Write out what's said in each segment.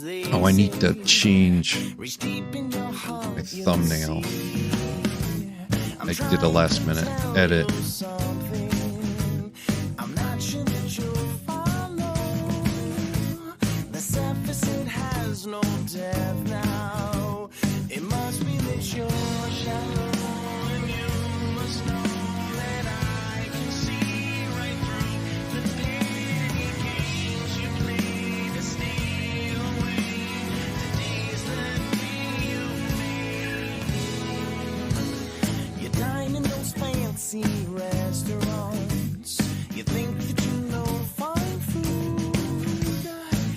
Oh, I need to change my thumbnail. I did a last minute edit. Restaurants, you think that you know fine food.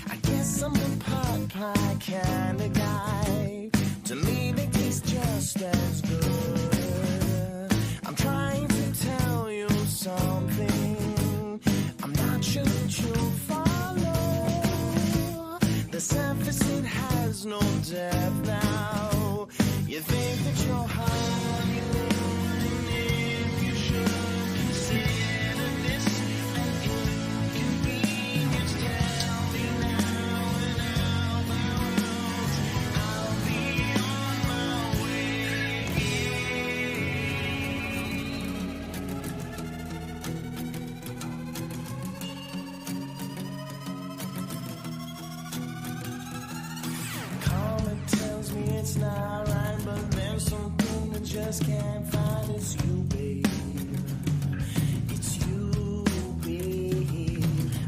I guess I'm a pot pie kind of guy. To me, they taste just as good. I'm trying to tell you something. I'm not sure that you'll follow. The surface, it has no depth now. You think that you're hard. It's not right, but there's something that just can't find. It's you, babe. It's you, babe.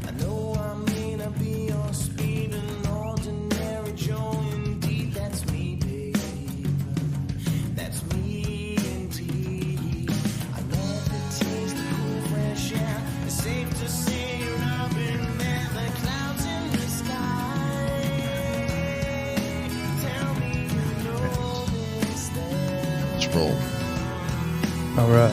I know I may not be your speed, an ordinary Joe. Indeed, that's me, babe. That's me, indeed. I love the taste of cool, fresh air. It's safe to say I've been there. The clouds in the sky. Roll. All right.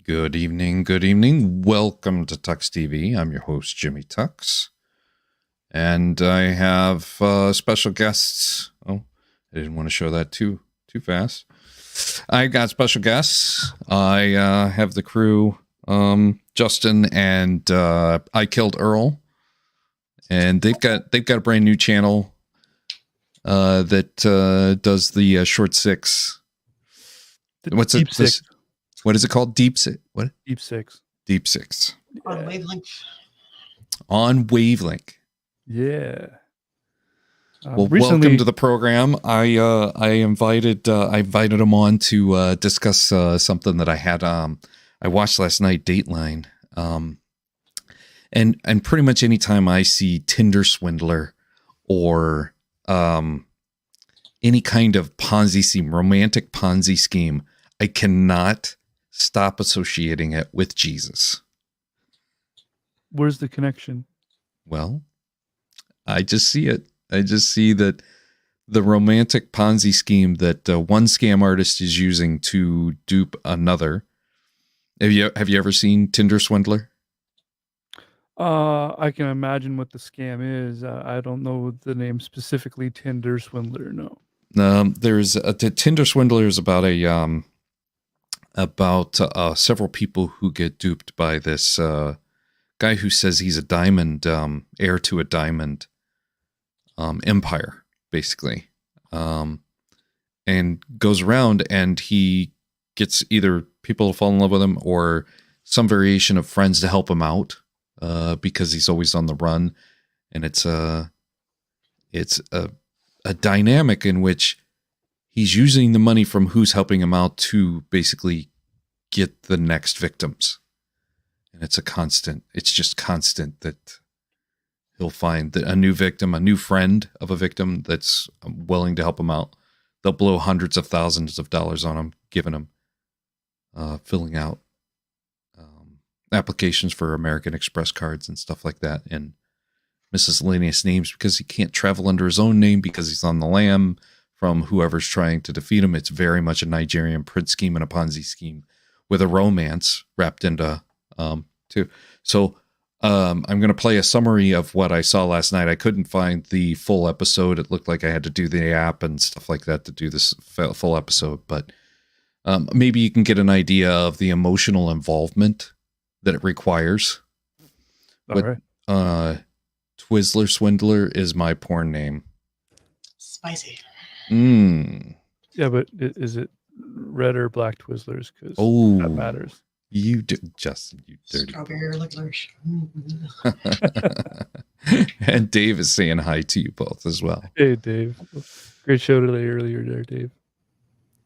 Good evening. Good evening. Welcome to Tux TV. I'm your host, Jimmy Tux. And I have special guests. Oh, I didn't want to show that too fast. I got special guests. I have the crew, Justin and I Killed Earl, and they've got a brand new channel that does the short six. What's Deep it? Six. What is it called? Deep Six. What? Deep Six. Deep Six. On Wavelength. On Wavelength. Yeah. Well, recently, welcome to the program. I invited him on to discuss something that I had. I watched last night, Dateline, and pretty much anytime I see Tinder swindler or any kind of Ponzi scheme, romantic Ponzi scheme, I cannot stop associating it with Jesus. Where's the connection? Well, I just see it. I just see that the romantic Ponzi scheme that one scam artist is using to dupe another. Have you ever seen Tinder Swindler? I can imagine what the scam is. I don't know the name specifically. Tinder Swindler. No. There's the Tinder Swindler is about several people who get duped by this guy who says he's a diamond heir to a diamond empire, basically, and goes around and he gets either people to fall in love with him or some variation of friends to help him out because he's always on the run, and it's a dynamic in which he's using the money from who's helping him out to basically get the next victims. And it's just constant that he'll find a new victim, a new friend of a victim that's willing to help him out. They'll blow hundreds of thousands of dollars on him, giving him, filling out applications for American Express cards and stuff like that, and miscellaneous names because he can't travel under his own name because he's on the lam from whoever's trying to defeat him. It's very much a Nigerian prince scheme and a Ponzi scheme with a romance wrapped into too. So I'm going to play a summary of what I saw last night. I couldn't find the full episode. It looked like I had to do the app and stuff like that to do this full episode. But maybe you can get an idea of the emotional involvement that it requires. All right. Twizzler Swindler is my porn name. Spicy. Yeah, but is it red or black Twizzlers? Because that matters. You do, Justin, you dirty. Strawberry licorice. And Dave is saying hi to you both as well. Hey, Dave. Great show today earlier there, Dave.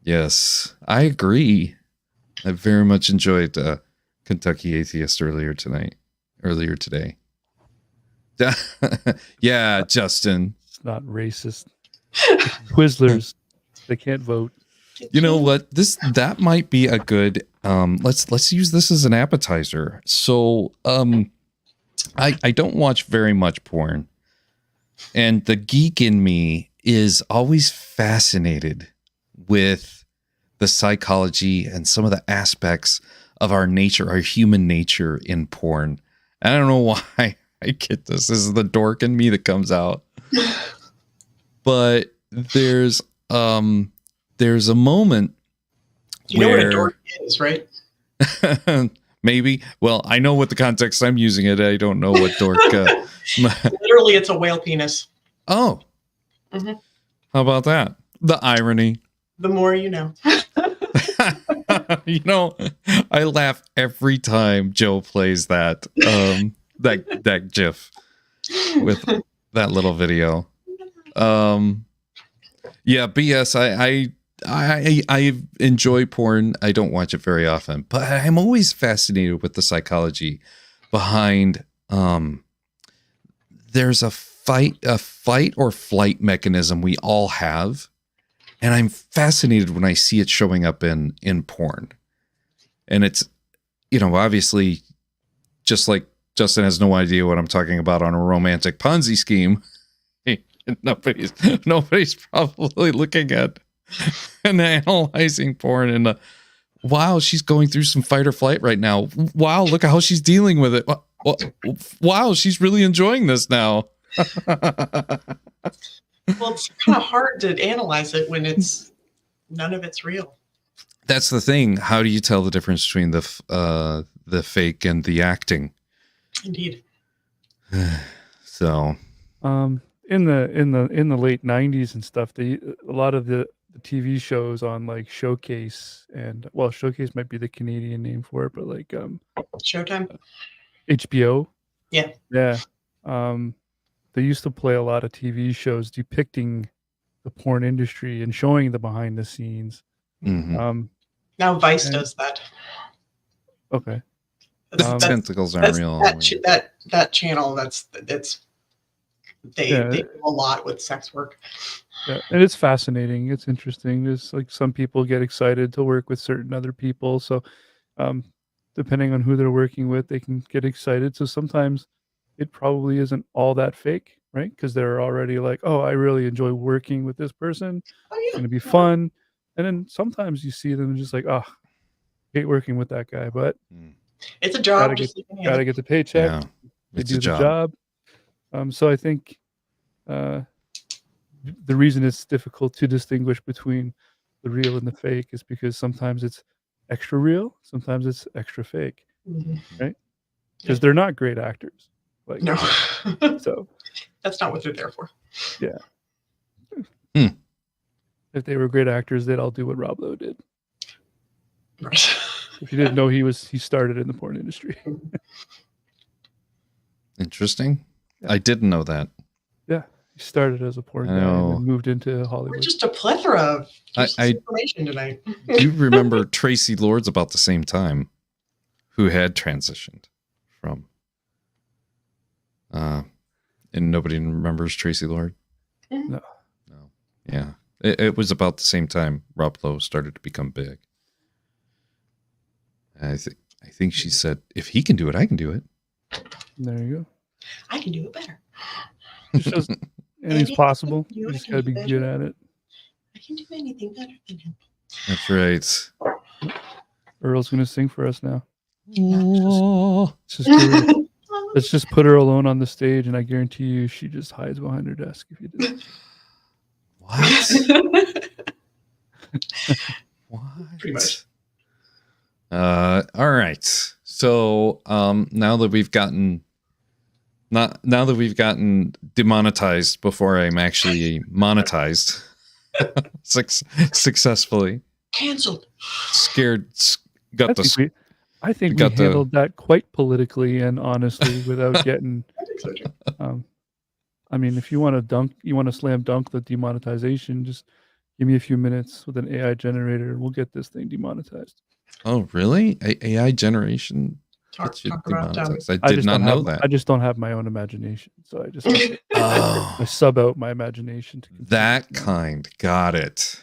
Yes, I agree. I very much enjoyed Kentucky Atheist earlier today. Yeah, Justin. It's not racist. Twizzlers, they can't vote. You know what? That might be a good. Let's use this as an appetizer. So, I don't watch very much porn, and the geek in me is always fascinated with the psychology and some of the aspects of our nature, our human nature in porn. I don't know why I get this. This is the dork in me that comes out. But there's a moment you know what a dork is, right? Maybe. Well, I know what the context I'm using it. I don't know what dork. Literally, it's a whale penis. Oh. Mm-hmm. How about that? The irony. The more you know. You know, I laugh every time Joe plays that that GIF with that little video. Yeah, BS. I enjoy porn. I don't watch it very often, but I'm always fascinated with the psychology behind. There's a fight or flight mechanism we all have, and I'm fascinated when I see it showing up in porn. And it's, obviously, just like Justin has no idea what I'm talking about on a romantic Ponzi scheme. Nobody's probably looking at and analyzing porn and wow, she's going through some fight or flight right now. Wow, look at how she's dealing with it. Wow, she's really enjoying this now. Well, it's kind of hard to analyze it when none of it's real. That's the thing. How do you tell the difference between the fake and the acting? Indeed. So, in the late 90s and stuff, a lot of the TV shows on like Showcase and Showcase might be the Canadian name for it, but like Showtime, HBO. Yeah. They used to play a lot of TV shows depicting the porn industry and showing the behind the scenes. Mm-hmm. Now Vice does that. Okay. Tentacles aren't real. That channel. They do a lot with sex work. Yeah, and it's fascinating. It's interesting. There's like some people get excited to work with certain other people. So, depending on who they're working with, they can get excited. So sometimes it probably isn't all that fake, right? Because they're already like, oh, I really enjoy working with this person. It's going to be fun. And then sometimes you see them just like, oh, hate working with that guy, but it's a job. Gotta get the paycheck. Yeah, they do the job. So I think the reason it's difficult to distinguish between the real and the fake is because sometimes it's extra real, sometimes it's extra fake, right? Because they're not great actors. Like, no. So that's not what they're there for. Yeah. If they were great actors, they'd all do what Rob Lowe did. Right. If you didn't know, he started in the porn industry. Interesting. Yeah. I didn't know that. Yeah. He started as a porn guy and then moved into Hollywood. We're just a plethora of information tonight. Do remember Tracy Lords about the same time, who had transitioned from and nobody remembers Tracy Lord? No. Yeah. It was about the same time Rob Lowe started to become big. I think she said, if he can do it, I can do it. There you go. I can do it better. It's just anything's possible. You just gotta be good at it. I can do anything better than him. That's right. Earl's gonna sing for us now. Oh, Let's just put her alone on the stage, and I guarantee you, she just hides behind her desk if you did. what? What? Pretty much. All right. So now that we've gotten demonetized before I'm actually monetized successfully. Canceled. I think we got the- handled that quite politically and honestly without getting. I think so too. I mean, if you want to slam dunk the demonetization, just give me a few minutes with an AI generator, and we'll get this thing demonetized. Oh, really? AI generation Talk gets you about demonetized. I did not know that. I just don't have my own imagination, so I just I Oh, sub out my imagination to computers that now. kind. Got it.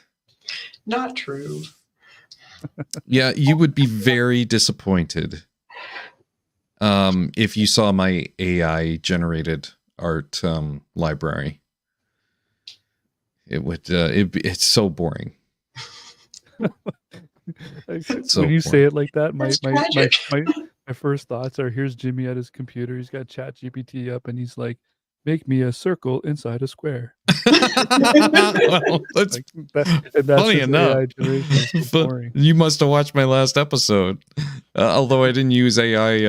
not true. Yeah, you would be very disappointed if you saw my AI generated art library. It would it's so boring. So when you say it like that, That's tragic. my first thoughts are, here's Jimmy at his computer. He's got ChatGPT up, and he's like, "Make me a circle inside a square." Well, that's funny his enough. AI generation. It's so But boring. you must have watched my last episode. Although I didn't use AI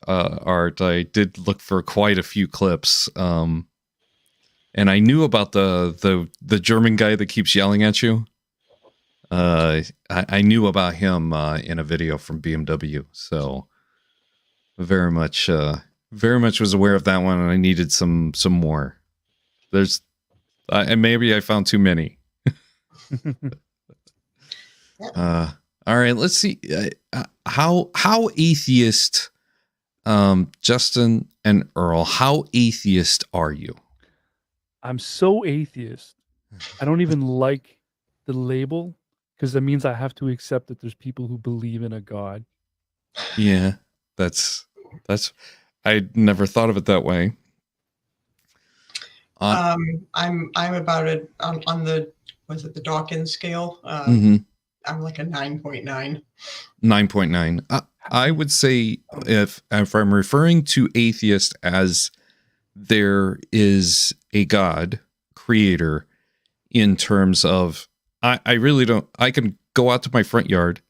art, I did look for quite a few clips. And I knew about the German guy that keeps yelling at you. I knew about him in a video from BMW, so very much was aware of that one, and I needed some more. There's and maybe I found too many. All right, let's see how atheist Justin and Earl, how atheist are you? I'm so atheist. I don't even like the label, because that means I have to accept that there's people who believe in a God. Yeah, that's I never thought of it that way. I'm about it on the the Dawkins scale. Mhm. I'm like a 9.9. 9.9. I would say if I'm referring to atheist as there is a God creator, in terms of I really don't. I can go out to my front yard.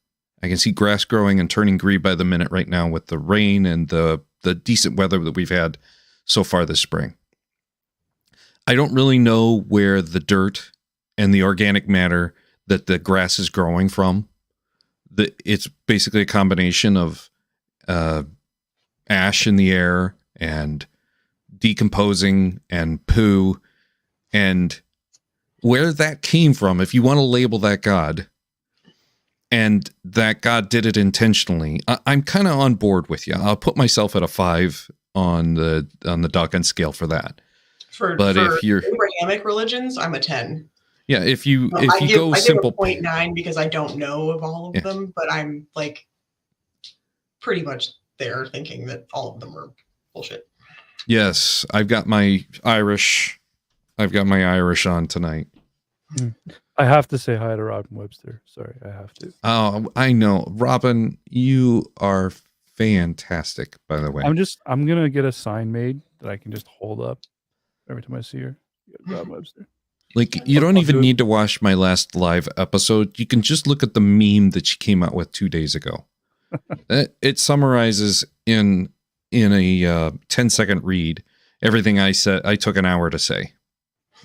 I can see grass growing and turning green by the minute right now with the rain and the decent weather that we've had so far this spring. I don't really know where the dirt and the organic matter that the grass is growing from. It's basically a combination of ash in the air and decomposing and poo, and where that came from, if you want to label that God, and that God did it intentionally, I'm kind of on board with you. I'll put myself at a 5 on the Dawkins scale for that. But if you're Abrahamic religions, I'm a 10. Yeah, if you I go simple, give a 0.9 because I don't know of all of them, but I'm like pretty much there thinking that all of them are bullshit. Yes, I've got my Irish on tonight. I have to say hi to Robin Webster. Sorry, I have to. Oh, I know. Robin, you are fantastic, by the way. I'm gonna get a sign made that I can just hold up every time I see her. Robin Webster. Like, you don't even need to watch my last live episode. You can just look at the meme that she came out with 2 days ago. It summarizes in a 10-second read everything I said. I took an hour to say.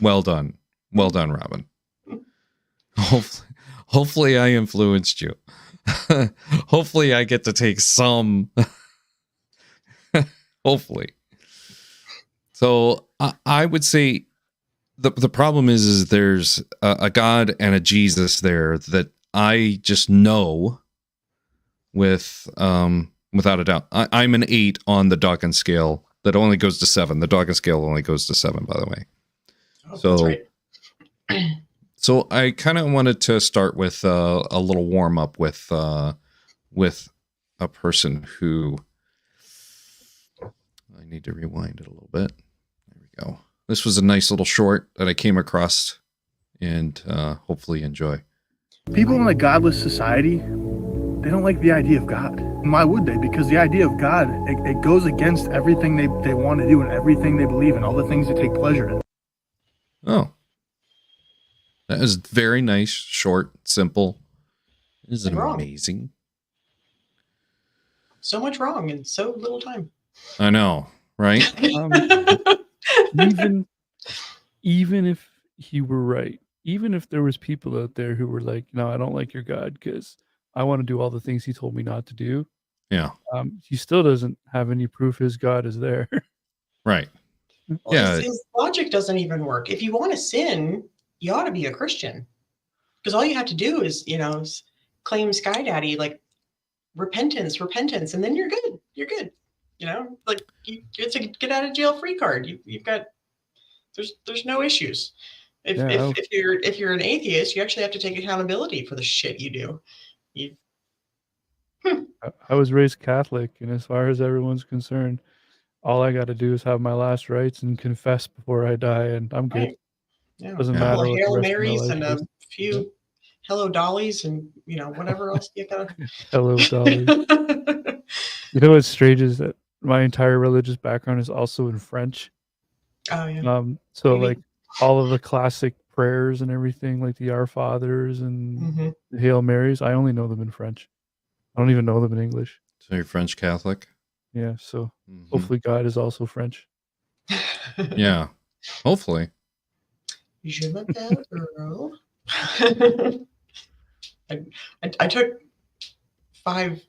Well done, Robin. Hopefully I influenced you. Hopefully I get to take some. Hopefully. So I would say the problem is there's a God and a Jesus there that I just know without a doubt. I'm an 8 on the Dawkins scale that only goes to 7. The Dawkins scale only goes to 7, by the way. Oh, So, that's right. so I kind of wanted to start with a little warm up with a person who I need to rewind it a little bit. There we go. This was a nice little short that I came across, and hopefully enjoy. People in a godless society, they don't like the idea of God. And why would they? Because the idea of God, it goes against everything they want to do and everything they believe in, all the things they take pleasure in. Oh, that is very nice, short, simple. Isn't And wrong. amazing? So much wrong in so little time. I know, right? Even if he were right, even if there was people out there who were like, no, I don't like your God because I want to do all the things he told me not to do. Yeah, He still doesn't have any proof his God is there. right. Well, Yeah. his logic doesn't even work. If you want to sin, you ought to be a Christian, because all you have to do is, claim Sky Daddy, like repentance, and then you're good. You're good. Like it's a get out of jail free card. You've got there's no issues. If you're an atheist, you actually have to take accountability for the shit you do. I was raised Catholic, and as far as everyone's concerned, all I got to do is have my last rites and confess before I die, and I'm good. Right. Yeah. Doesn't Yeah. matter Well, what the Hail rest of my Marys life and is. a few Hello Dollies and whatever else you gotta. Hello, Dolly. You know what's strange is that my entire religious background is also in French. Oh yeah. So Maybe. like all of the classic prayers and everything, like the Our Fathers and Mhm. the Hail Marys, I only know them in French. I don't even know them in English. So you're French Catholic? Yeah, so Mhm. hopefully God is also French. Yeah, hopefully. Je m'appelle Earl. I took 5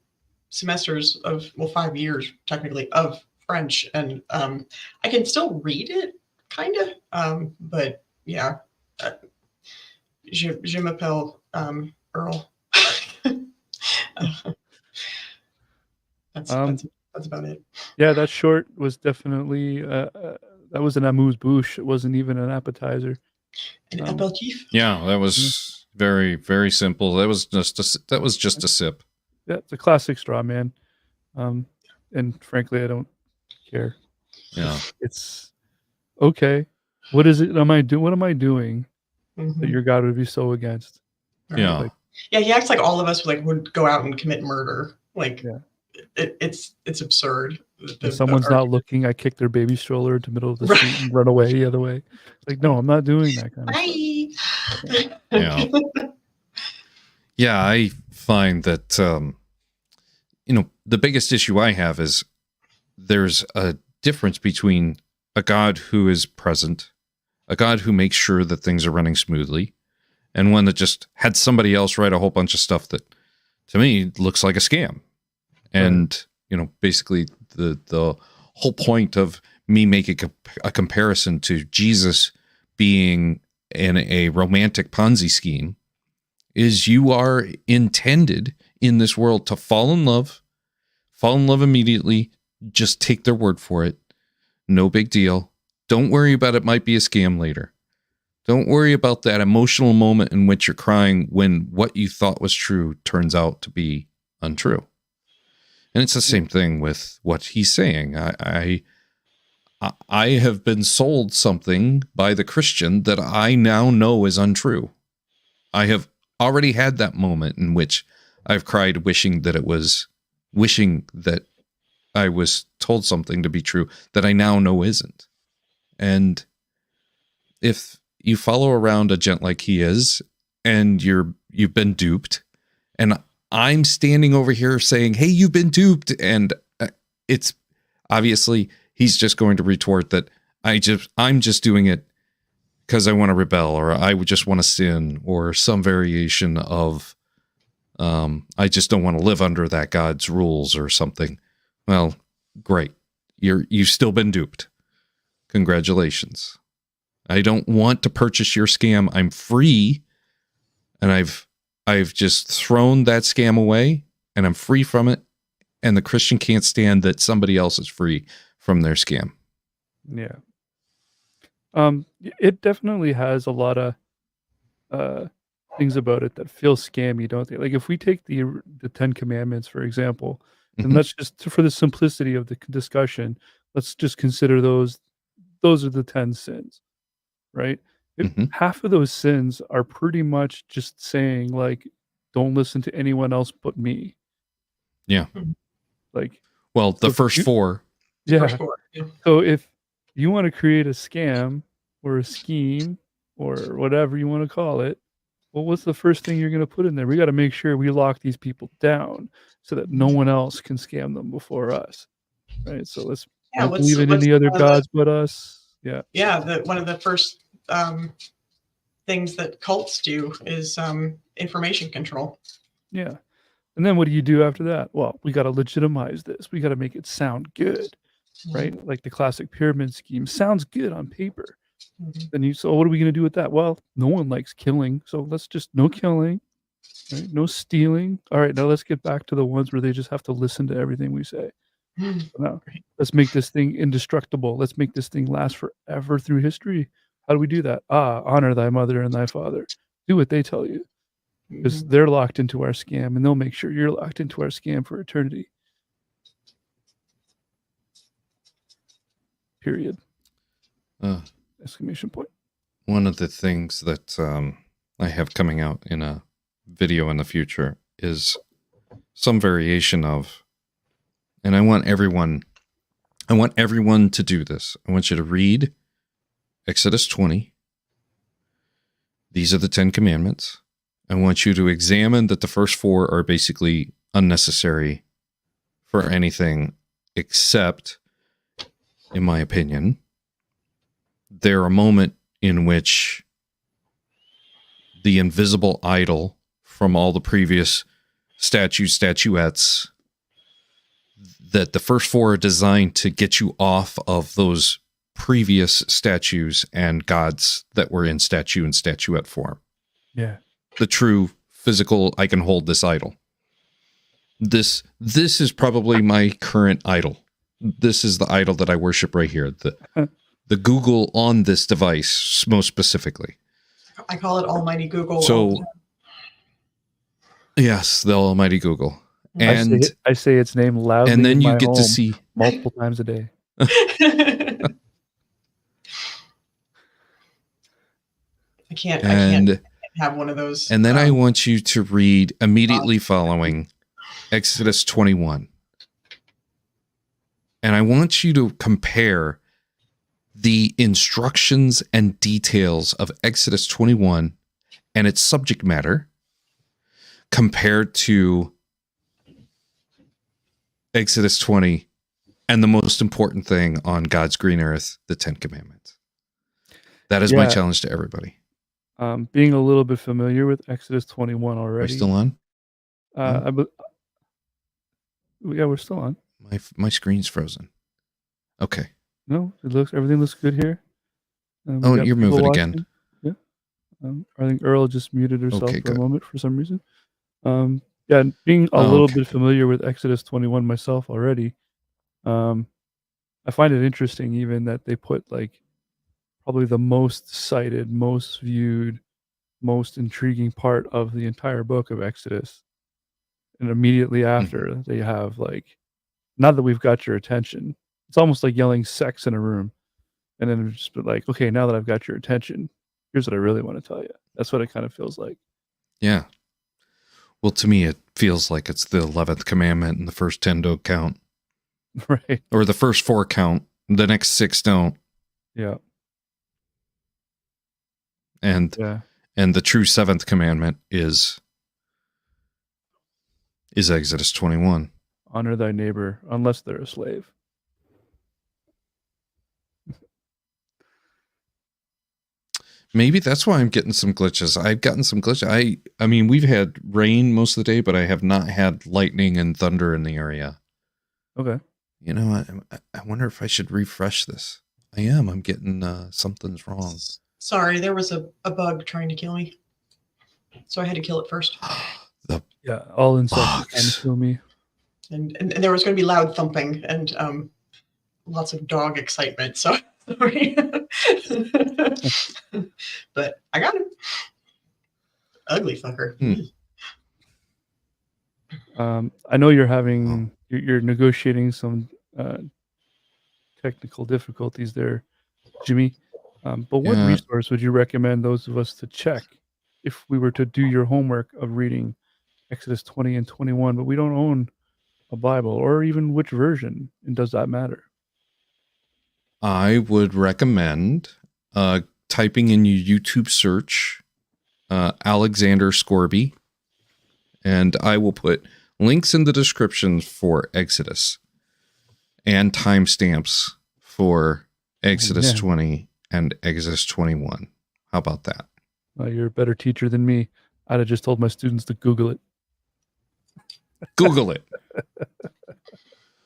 semesters of 5 years technically of French, and I can still read it, kind of, but yeah, je m'appelle Earl. That's about it. Yeah, that short was definitely that was an amuse-bouche. It wasn't even an appetizer. An aperitif. Yeah, that was very, very simple. That was just a sip. Yeah, it's a classic straw man. And frankly, I don't care. Yeah. It's okay. What is it? What am I doing that Mhm. your God would be so against? Right. Yeah. Like, Yeah, he acts like all of us would go out and commit murder. Like, Yeah. it's absurd. if someone's not looking, I kick their baby stroller into the middle of the street and run away the other way. Like, no, I'm not doing that kind of stuff. Bye. Yeah. Yeah, I find that the biggest issue I have is there's a difference between a God who is present, a God who makes sure that things are running smoothly, and one that just had somebody else write a whole bunch of stuff that, to me, looks like a scam. And basically the whole point of me making a comparison to Jesus being in a romantic Ponzi scheme is you are intended in this world to fall in love immediately, just take their word for it. No big deal. Don't worry about it might be a scam later. Don't worry about that emotional moment in which you're crying when what you thought was true turns out to be untrue. And it's the same thing with what he's saying. I have been sold something by the Christian that I now know is untrue. I have already had that moment in which I've cried wishing that I was told something to be true that I now know isn't. And if you follow around a gent like he is, and you've been duped, and I'm standing over here saying, "Hey, you've been duped," and it's obviously he's just going to retort that I'm just doing it because I want to rebel, or I would just want to sin, or some variation of I just don't want to live under that God's rules or something. Well, great. You've still been duped. Congratulations. I don't want to purchase your scam. I'm free, and I've just thrown that scam away, and I'm free from it. And the Christian can't stand that somebody else is free from their scam. Yeah. It definitely has a lot of things about it that feel scammy, don't they? Like if we take the 10 Commandments, for example, and let's just, for the simplicity of the discussion, let's just consider those are the 10 sins, right? Half of those sins are pretty much just saying like, don't listen to anyone else but me. Yeah. Like, Well, the so first you- four. yeah. First four. Yeah. So if you want to create a scam or a scheme or whatever you want to call it, well, what's the first thing you're going to put in there? We got to make sure we lock these people down so that no one else can scam them before us. Right. So let's Yeah, not what's- believe in what's any other one of the- gods but us. Yeah. Yeah, one of the first things that cults do is information control. Yeah. And then what do you do after that? Well, we got to legitimize this. We got to make it sound good, right? Like the classic pyramid scheme sounds good on paper. Mhm. Then so what are we going to do with that? Well, no one likes killing. So let's just no killing, right? No stealing. All right. Now let's get back to the ones where they just have to listen to everything we say. No, let's make this thing indestructible. Let's make this thing last forever through history. How do we do that? Honor thy mother and thy father. Do what they tell you, because they're locked into our scam, and they'll make sure you're locked into our scam for eternity. Period. Exclamation point. One of the things that I have coming out in a video in the future is some variation of, and I want everyone to do this. I want you to read Exodus 20. These are the 10 commandments. I want you to examine that the first four are basically unnecessary for anything except, in my opinion, they're a moment in which the invisible idol from all the previous statuettes, that the first four are designed to get you off of those previous statues and gods that were in statue and statuette form. Yeah. The true physical, I can hold this idol. This is probably my current idol. This is the idol that I worship right here. The Google on this device, most specifically. I call it Almighty Google. So, yes, the Almighty Google. And I say its name loudly. and then in you my get to home see multiple times a day. I can't and have one of those. and then I want you to read immediately following Exodus 21. And I want you to compare the instructions and details of Exodus 21 and its subject matter compared to Exodus 20 and the most important thing on God's green earth, the 10 Commandments. That is my challenge to everybody. Being a little bit familiar with Exodus 21 Are we already. still on? Yeah, we're still on. My screen's frozen. Okay. No, everything looks good here. We Oh, got you're people moving watching. again. Yeah. I think Earl just muted herself Okay, for a good. moment for some reason. Yeah, being a little bit familiar with Exodus 21 myself already, I find it interesting even that they put like probably the most cited, most viewed, most intriguing part of the entire book of Exodus. And immediately after they have like, now that we've got your attention, it's almost like yelling sex in a room. And then it's just like, okay, now that I've got your attention, here's what I really want to tell you. That's what it kind of feels like. Yeah. Well, to me, it feels like it's the 11th commandment and the first 10 don't count. Right. Or the first 4 count. The next 6 don't. Yeah. And the true 7th commandment is Exodus 21. Honor thy neighbor unless they're a slave. Maybe that's why I'm getting some glitches. I've gotten some glitches. I mean, we've had rain most of the day, but I have not had lightning and thunder in the area. Okay. You know, I wonder if I should refresh this. I am. I'm getting something's wrong. Sorry, there was a bug trying to kill me. So I had to kill it first. All insects are trying to kill me. And there was going to be loud thumping and lots of dog excitement. So sorry. But I got him. Ugly fucker. I know you're having you're negotiating some technical difficulties there, Jimmy. But what resource would you recommend those of us to check if we were to do your homework of reading Exodus 20 and 21, but we don't own a Bible, or even which version, and does that matter? I would recommend typing in your YouTube search Alexander Scorby, and I will put links in the description for Exodus and timestamps for Exodus yeah. 20 and Exodus 21. How about that? You're a better teacher than me. I'd have just told my students to Google it. Google it.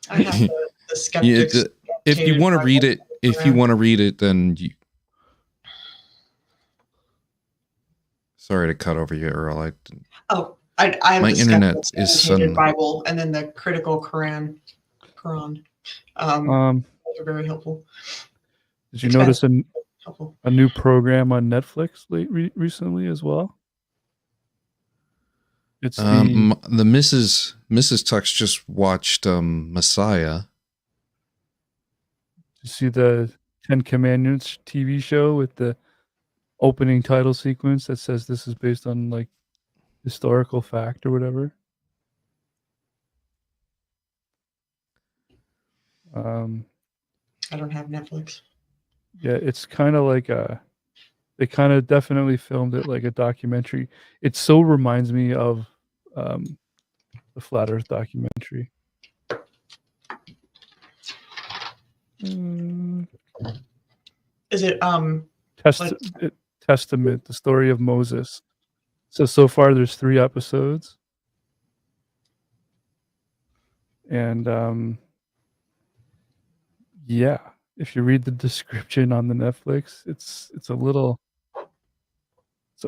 I have the skeptics. If you want to read it, then you. Sorry to cut over you, Earl. I have My the internet Skeptics is Annotated Bible, and then the Critical Quran. Those are very helpful. Did you notice Helpful. a new program on Netflix recently as well? It's the Mrs. Tux just watched Messiah. You see the 10 Commandments TV show with the opening title sequence that says this is based on like historical fact or whatever? I don't have Netflix. Yeah, it's kind of like they kind of definitely filmed it like a documentary. It so reminds me of the Flat Earth documentary. Is it Testament, the story of Moses? So far there's 3 episodes, and yeah, if you read the description on the Netflix, it's a little,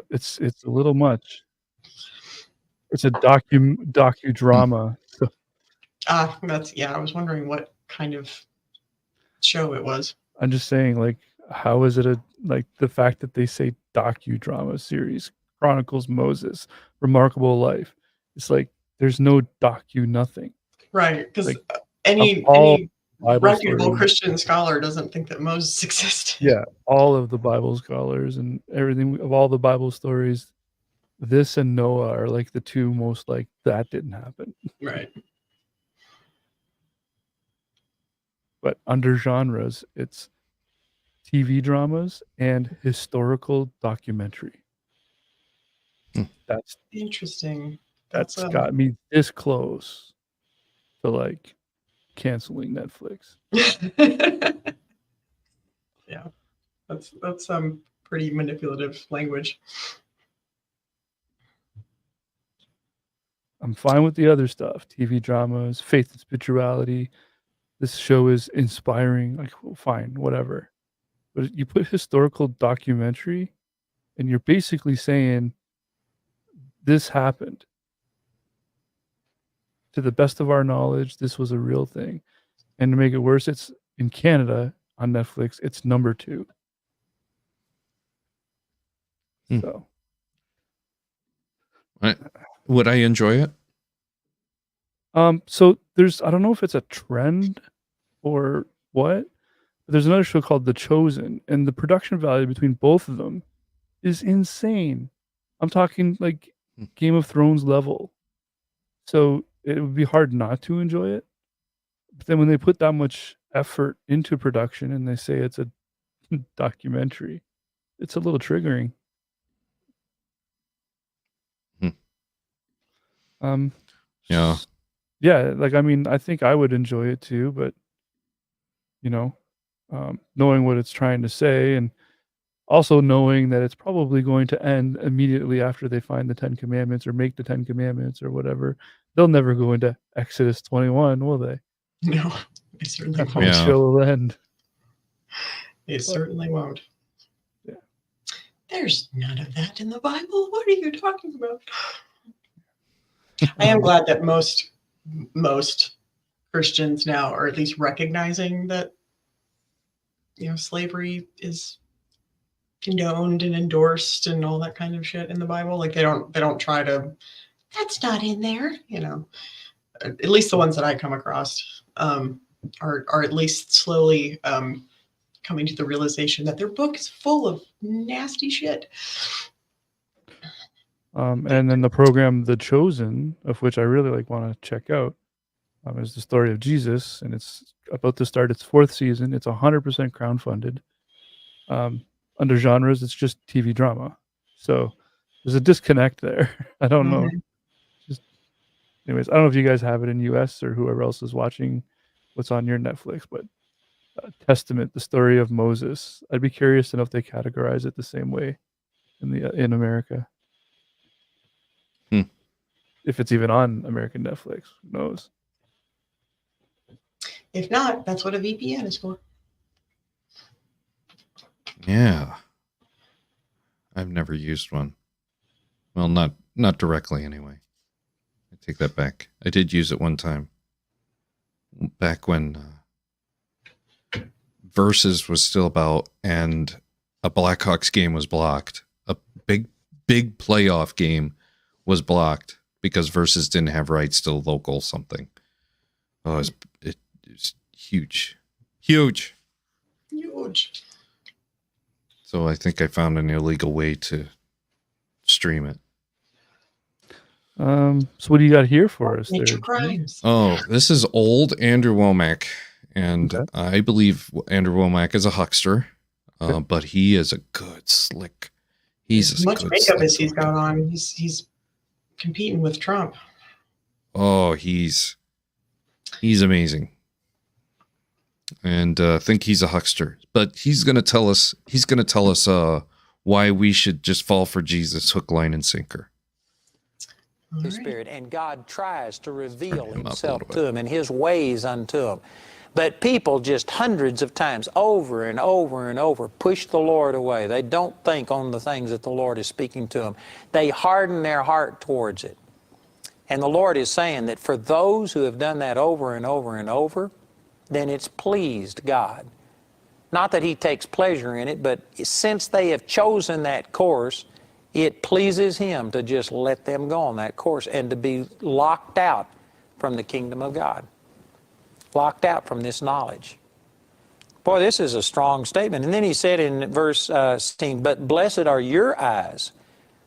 it's a little much. It's a docudrama. So that's I was wondering what kind of show it was. I'm just saying, like, how is it like the fact that they say docudrama series chronicles Moses' remarkable life? It's like there's no nothing. Right, because Like, any Bible reputable stories. Christian scholar doesn't think that Moses existed. Yeah, all of the Bible scholars and everything of all the Bible stories, this and Noah are like the 2 most like that didn't happen. Right. But under genres, it's TV dramas and historical documentary. That's interesting. That's got me this close to like canceling Netflix. Yeah, that's pretty manipulative language. I'm fine with the other stuff, TV dramas, faith and spirituality. This show is inspiring. Like, well, fine, whatever. But you put historical documentary, and you're basically saying this happened. To the best of our knowledge, this was a real thing. And to make it worse, it's in Canada on Netflix. It's number 2. So, would I enjoy it? So there's, I don't know if it's a trend or what, but there's another show called The Chosen, and the production value between both of them is insane. I'm talking like Game of Thrones level. So it would be hard not to enjoy it. But then when they put that much effort into production and they say it's a documentary, it's a little triggering. Yeah, like, I mean, I think I would enjoy it too, but knowing what it's trying to say, and also knowing that it's probably going to end immediately after they find the 10 Commandments or make the 10 Commandments or whatever. They'll never go into Exodus 21, will they? No, they certainly That's won't. when the show will end. They certainly won't. Yeah. There's none of that in the Bible. What are you talking about? I am glad that most Christians now are at least recognizing that slavery is condoned and endorsed and all that kind of shit in the Bible. Like they don't try to, that's not in there, at least the ones that I come across are at least slowly coming to the realization that their book is full of nasty shit. And then the program The Chosen, of which I really want to check out, It's the story of Jesus, and it's about to start its 4th season. It's 100% crowdfunded. Under genres, it's just TV drama. So there's a disconnect there. I don't know. Just, anyways, I don't know if you guys have it in US or whoever else is watching what's on your Netflix, but Testament, the story of Moses. I'd be curious to know if they categorize it the same way in America. If it's even on American Netflix, who knows? If not, that's what a VPN is for. Yeah. I've never used one. Well, not directly anyway. I take that back. I did use it one time. Back when Versus was still about and a Blackhawks game was blocked. A big playoff game was blocked because Versus didn't have rights to local something. Oh, it was huge. Huge. So I think I found an illegal way to stream it. So what do you got here for us? Nature crimes. Oh, this is old Andrew Womack. And Okay. I believe Andrew Womack is a huckster, but he is a good slick. He's As much makeup as he's got on, he's competing with Trump. Oh, he's amazing. And I think he's a huckster, but he's going to tell us why we should just fall for Jesus hook, line, and sinker. All right. Spirit, and God tries to reveal Turn him up a himself little to bit. him and his ways unto him. But people just hundreds of times over and over and over push the Lord away. They don't think on the things that the Lord is speaking to them. They harden their heart towards it. And the Lord is saying that for those who have done that over and over and over, then it's pleased God. Not that he takes pleasure in it, but since they have chosen that course, it pleases him to just let them go on that course and to be locked out from the kingdom of God. Locked out from this knowledge. Boy, this is a strong statement. And then he said in verse 16, but blessed are your eyes,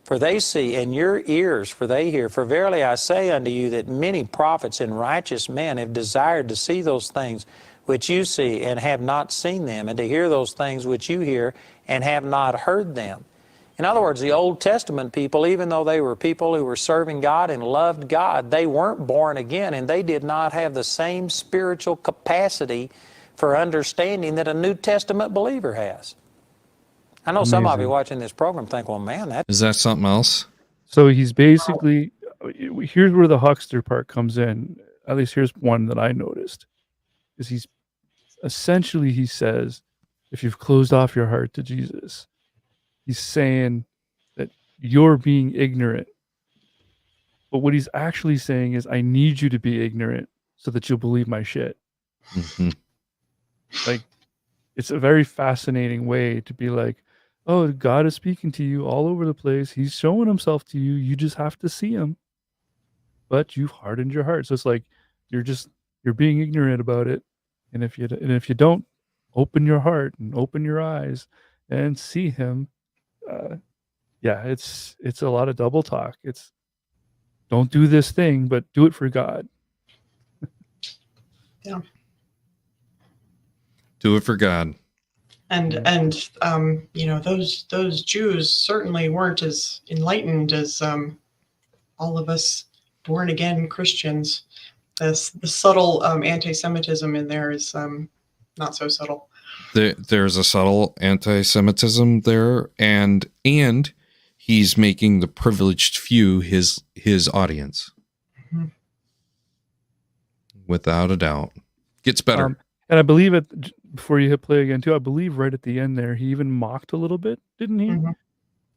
for they see, and your ears, for they hear. For verily I say unto you that many prophets and righteous men have desired to see those things which you see and have not seen them, and to hear those things which you hear and have not heard them. In other words, the Old Testament people, even though they were people who were serving God and loved God, they weren't born again, and they did not have the same spiritual capacity for understanding that a New Testament believer has. I know some of you Amazing. watching this program think, well, man, that Is that something else? So he's basically, here's where the huckster part comes in. At least here's one that I noticed. Is he says, if you've closed off your heart to Jesus, he's saying that you're being ignorant. But what he's actually saying is, I need you to be ignorant so that you'll believe my shit. Mm-hmm. Like, it's a very fascinating way to be like, oh, God is speaking to you all over the place. He's showing himself to you. You just have to see him. But you've hardened your heart. So it's like you're being ignorant about it. And if you don't open your heart and open your eyes and see him, it's a lot of double talk. It's don't do this thing, but do it for God. Yeah. Do it for God. And those Jews certainly weren't as enlightened as all of us born again Christians. The subtle anti-Semitism in there is not so subtle. There's a subtle anti-Semitism there, and he's making the privileged few his audience. Mm-hmm. Without a doubt. Gets better. And I believe before you hit play again too, I believe right at the end there, he even mocked a little bit, didn't he? Mm-hmm.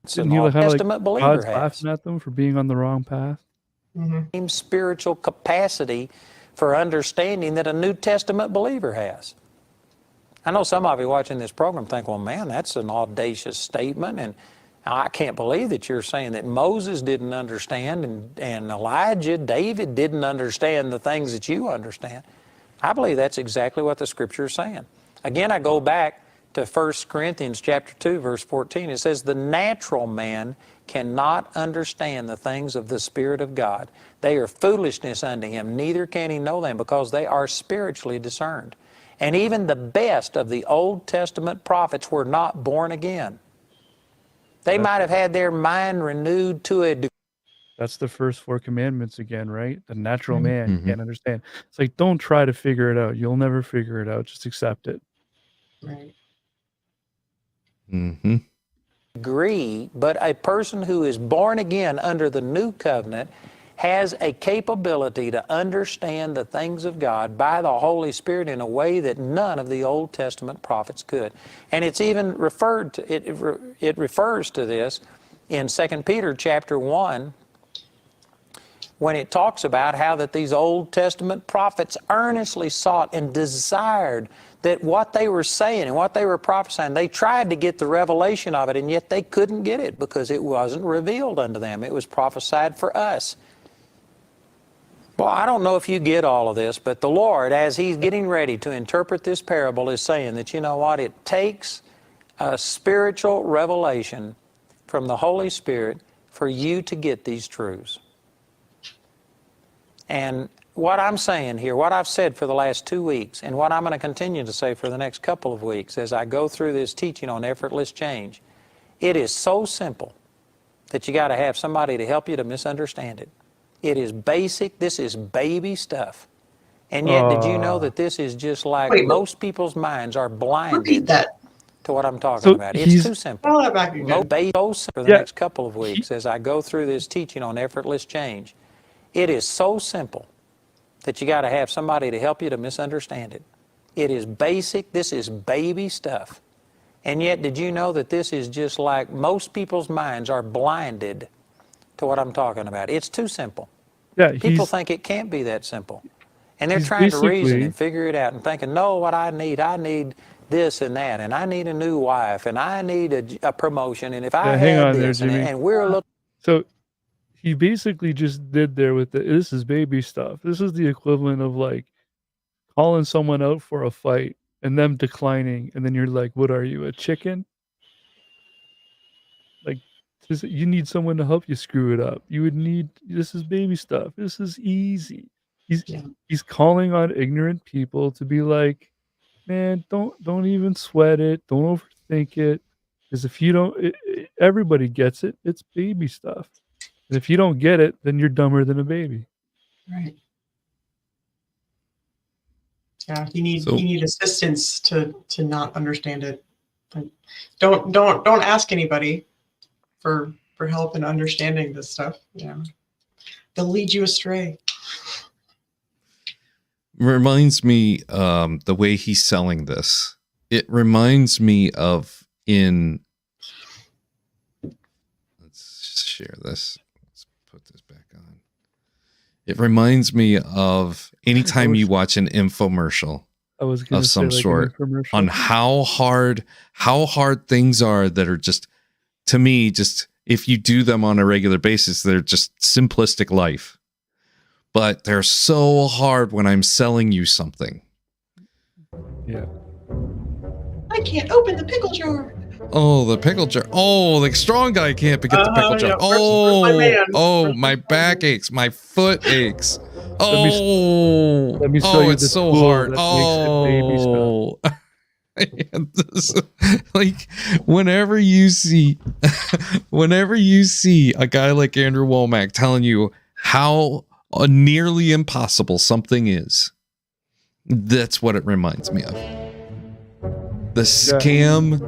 Didn't he Old kind of Testament believer God's has. laughing at them for being on the wrong path? Mm-hmm. Same spiritual capacity for understanding that a New Testament believer has. I know some of you watching this program think, well, man, that's an audacious statement, and I can't believe that you're saying that Moses didn't understand and Elijah, David didn't understand the things that you understand. I believe that's exactly what the Scripture is saying. Again, I go back to 1 Corinthians chapter 2, verse 14. It says, the natural man cannot understand the things of the Spirit of God. They are foolishness unto him, neither can he know them, because they are spiritually discerned. And even the best of the Old Testament prophets were not born again. They might have had their mind renewed to a degree. That's the first 4 commandments again, right? The natural man Mhm. can't understand. It's like, don't try to figure it out. You'll never figure it out. Just accept it. Right. Mm-hmm. But a person who is born again under the new covenant has a capability to understand the things of God by the Holy Spirit in a way that none of the Old Testament prophets could. And it's even referred to, it refers to this in 2 Peter chapter 1, when it talks about how that these Old Testament prophets earnestly sought and desired that what they were saying and what they were prophesying, they tried to get the revelation of it, and yet they couldn't get it because it wasn't revealed unto them. It was prophesied for us. Well, I don't know if you get all of this, but the Lord, as He's getting ready to interpret this parable, is saying that, you know what, it takes a spiritual revelation from the Holy Spirit for you to get these truths. And what I'm saying here, what I've said for the last 2 weeks, and what I'm going to continue to say for the next couple of weeks as I go through this teaching on effortless change, it is so simple that you got to have somebody to help you to misunderstand it. It is basic. This is baby stuff. And yet, did you know that this is just like Wait, most people's minds are Repeat blinded that. to what I'm talking So about? he's- It's too simple. Roll that back again. For the Yeah. next couple of weeks as I go through this teaching on effortless change, it is so simple that you got to have somebody to help you to misunderstand it. It is basic. This is baby stuff. And yet, did you know that this is just like most people's minds are blinded to what I'm talking about? It's too simple. Yeah, People think it can't be that simple. And they're he's trying to reason basically- and figure it out and thinking, no, what I need this and that, and I need a new wife, and I need a promotion, and if I Yeah, hang had on there, this, Jimmy. and we're looking. So he basically just did there with this is baby stuff. This is the equivalent of like calling someone out for a fight and them declining, and then you're like, what are you, a chicken? Like, you need someone to help you screw it up. You would need, this is baby stuff. This is easy. He's calling on ignorant people to be like, man, don't even sweat it. Don't overthink it. Because if you don't, everybody gets it. It's baby stuff. And if you don't get it, then you're dumber than a baby. Right. Yeah, you need assistance to not understand it. But don't ask anybody for help in understanding this stuff. Yeah, they'll lead you astray. Reminds me the way he's selling this. It reminds me of let's share this. Let's put this back on. It reminds me of anytime you watch an infomercial I was going of to say some like an sort infomercial. on how hard things are that are just, to me, just if you do them on a regular basis, they're just simplistic life. But they're so hard when I'm selling you something. Yeah. I can't open the pickle jar. Oh, the pickle jar. Oh, the strong guy can't get the pickle jar. Yeah, where's my man? Oh, my back aches. My foot aches. Oh, let me show you it's the so tool hard. that makes it baby stuff. Like whenever you see a guy like Andrew Womack telling you how nearly impossible something is, that's what it reminds me of. The scam.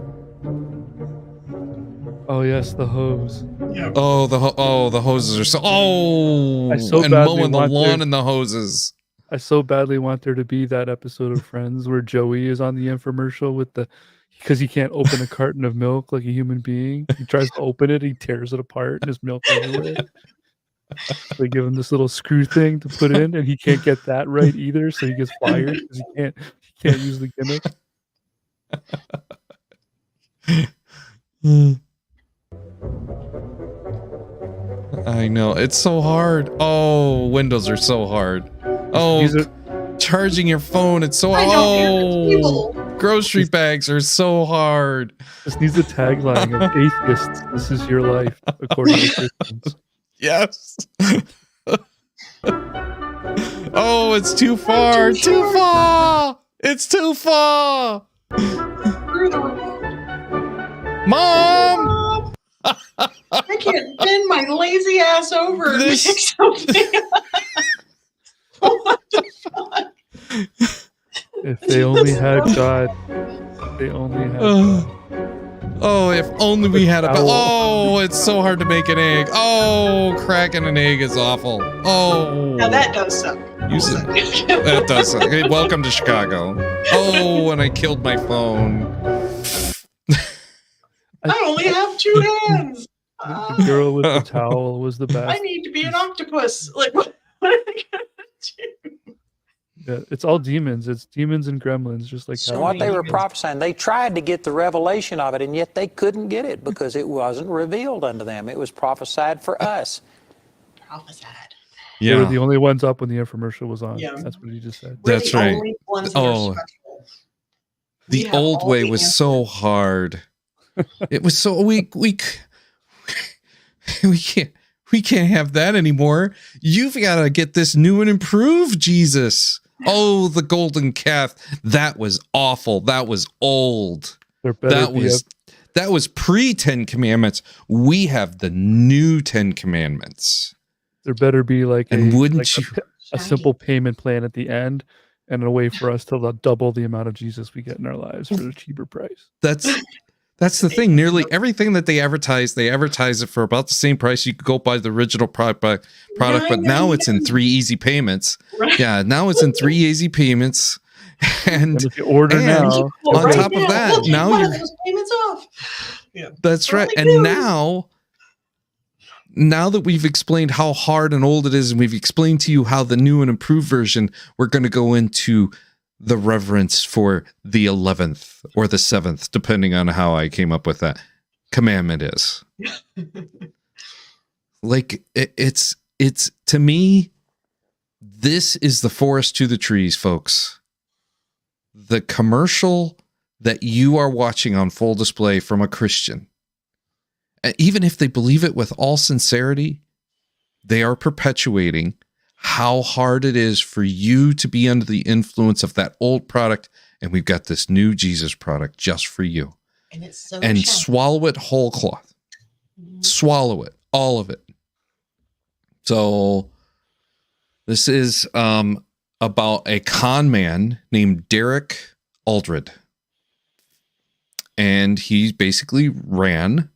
Oh yes, the hose. Yeah. Oh, the hoses are so. Oh, I so and badly mowing the want lawn their- and the hoses. I so badly want there to be that episode of Friends where Joey is on the infomercial with because he can't open a carton of milk like a human being. He tries to open it, he tears it apart, and there's milk everywhere. They give him this little screw thing to put in, and he can't get that right either, so he gets fired because he can't use the gimmick. I know, it's so hard. Oh, windows are so hard. Oh, These are- charging your phone, it's so. I don't have a Oh, cable. Grocery bags are so hard. This needs a tagline of atheists. This is your life, according to Christians. Yes. Oh, it's too far. too Too far. far. It's too far. Screw the remote. Mom. I can't bend my lazy ass over and This- make something. What the fuck? If they only had God. If they only had God. Oh, if only we had a. Owl. Oh, it's so hard to make an egg. Oh, cracking an egg is awful. Oh, Now that does suck. You said- that does. Hey, welcome to Chicago. Oh, and I killed my phone. I only have 2 hands. The girl with the towel was the I best. need to be an octopus. Like, what am I gonna do? Yeah, it's all demons. It's demons and gremlins, just like So And how what they were demons. prophesying, they tried to get the revelation of it, and yet they couldn't get it because it wasn't revealed unto them. It was prophesied for us. Prophesied. they were Yeah. the only ones up when the infomercial was on. Yeah. That's what he just said. We're That's the right. only ones that are Oh. special. We The have old all way the was answers. so hard. It was so we can't have that anymore. You've got to get this new and improved Jesus. Oh, the golden calf. That was awful. That was old. There better That was pre 10 commandments. We have the new 10 commandments. there better be like And a, wouldn't like you a simple payment plan at the end and a way for us to double the amount of Jesus we get in our lives for a cheaper price. That's the thing. Nearly everything that they advertise it for about the same price. You could go buy the original product, but now it's in 3 easy payments. Right. Yeah, now it's in 3 easy payments. And And if you order and- now, Well, On top of that, we'll take now one of you're- those payments off. Yeah. that's right. Only And news. now that we've explained how hard and old it is, and we've explained to you how the new and improved version, we're going to go into the reverence for the 11th or the 7th, depending on how I came up with that commandment is. Like it's to me, this is the forest to the trees, folks. The commercial that you are watching on full display from a Christian, even if they believe it with all sincerity, they are perpetuating how hard it is for you to be under the influence of that old product. And we've got this new Jesus product just for you. And it's so And shiny. swallow it whole cloth. Swallow it, all of it. So this is about a con man named Derek Aldred. And he basically ran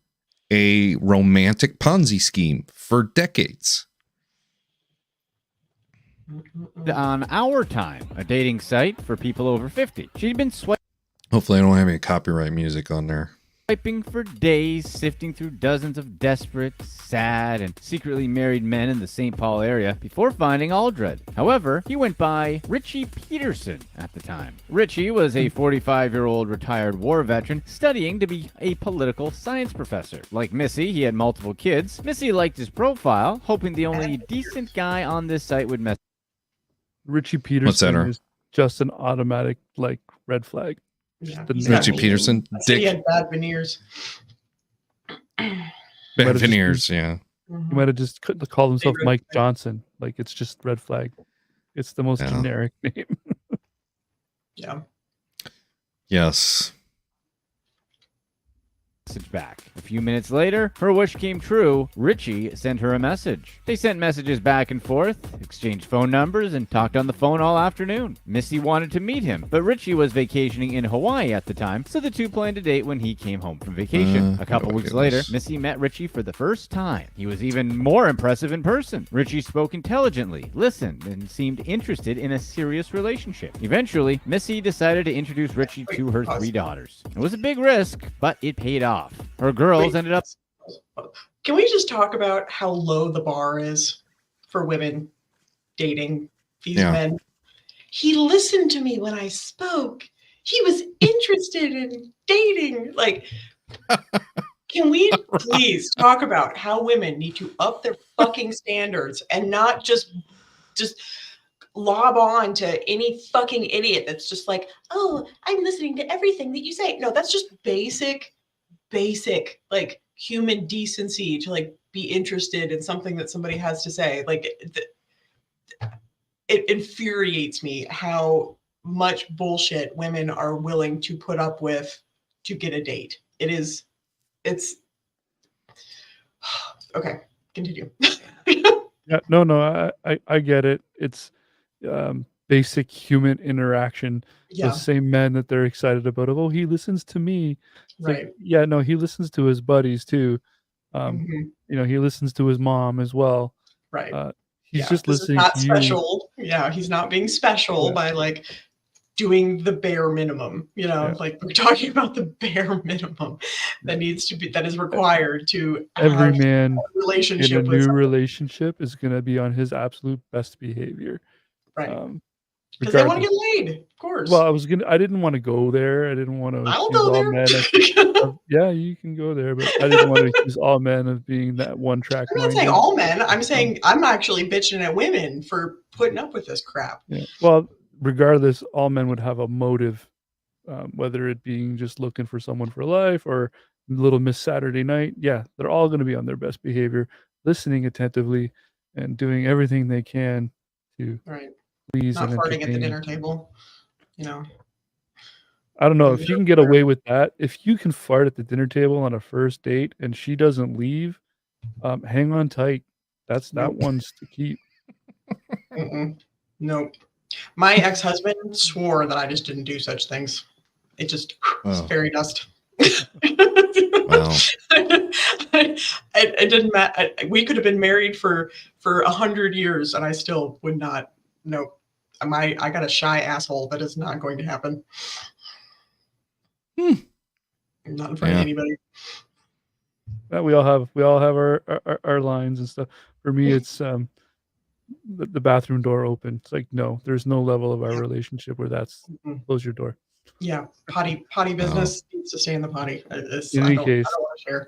a romantic Ponzi scheme for decades. On Our Time, a dating site for people over 50. She'd been Hopefully I don't have any copyright music on there. swiping for days, sifting through dozens of desperate, sad, and secretly married men in the St. Paul area before finding Aldred. However, he went by Richie Peterson at the time. Richie was a 45-year-old retired war veteran studying to be a political science professor. Like Missy, he had multiple kids. Missy liked his profile, hoping the only decent guy on this site would mess. Richie What's that, Peterson Earl? is just an automatic red flag. Yeah. the He's name. got Richie Peterson, I said he Dick had bad veneers. Might Bad have just veneers, yeah. He might have just called himself Favorite Mike thing. Johnson. Like it's just red flag. It's the most Yeah. generic name. Yeah. Yes. Message back. A few minutes later, her wish came true. Richie sent her a message. They sent messages back and forth, exchanged phone numbers, and talked on the phone all afternoon. Missy wanted to meet him, but Richie was vacationing in Hawaii at the time, so the two planned a date when he came home from vacation. A couple oh weeks goodness. later, Missy met Richie for the first time. He was even more impressive in person. Richie spoke intelligently, listened, and seemed interested in a serious relationship. Eventually, Missy decided to introduce Richie to her 3 daughters. It was a big risk, but it paid off. Her girls Wait. ended up Can we just talk about how low the bar is for women dating these Yeah. men? He listened to me when I spoke. He was interested in dating. Like, can we please talk about how women need to up their fucking standards and not just lob on to any fucking idiot that's just like, oh, I'm listening to everything that you say. No, that's just basic like human decency to like be interested in something that somebody has to say. Like it infuriates me how much bullshit women are willing to put up with to get a date. It's okay, continue. Yeah, no, I get it. It's basic human interaction. Yeah, Those same men that they're excited about. Oh, he listens to me. It's right. like, yeah, no, he listens to his buddies too. Mhm. He listens to his mom as well. Right. He's Yeah, just this is listening not to you. special. Yeah, he's not being special Yeah. by like doing the bare minimum. Yeah. Like we're talking about the bare minimum that is required to Every have man a in relationship a with new someone. relationship is going to be on his absolute best behavior. Right. Um, Because they want to regardless. get laid, of course. Well, I didn't want to go there. I didn't want to I'll accuse go all there. men of yeah, you can go there, but I didn't want to accuse all men of being that one track I'm not saying minded. all men. I'm saying I'm actually bitching at women for putting up with this crap. Yeah. Well, regardless, all men would have a motive, whether it being just looking for someone for life or little Miss Saturday night. Yeah, they're all going to be on their best behavior, listening attentively, and doing everything they can to Right. please Not and farting at the entertain. dinner table. I don't know And if you can get away with that. If you can fart at the dinner table on a first date and she doesn't leave, hang on tight. That Nope. one's to keep. Nope. My ex-husband swore that I just didn't do such things. It just was fairy dust. Wow. It didn't matter. We could have been married for 100 years and I still would not. Nope. I got a shy asshole. That is not going to happen. Not in front of anybody. We all have our lines and stuff. For me, it's the bathroom door open. It's like, no, there's no level of our relationship where that's close your door. Yeah, potty business needs to stay in the potty. In any case, I don't want to share.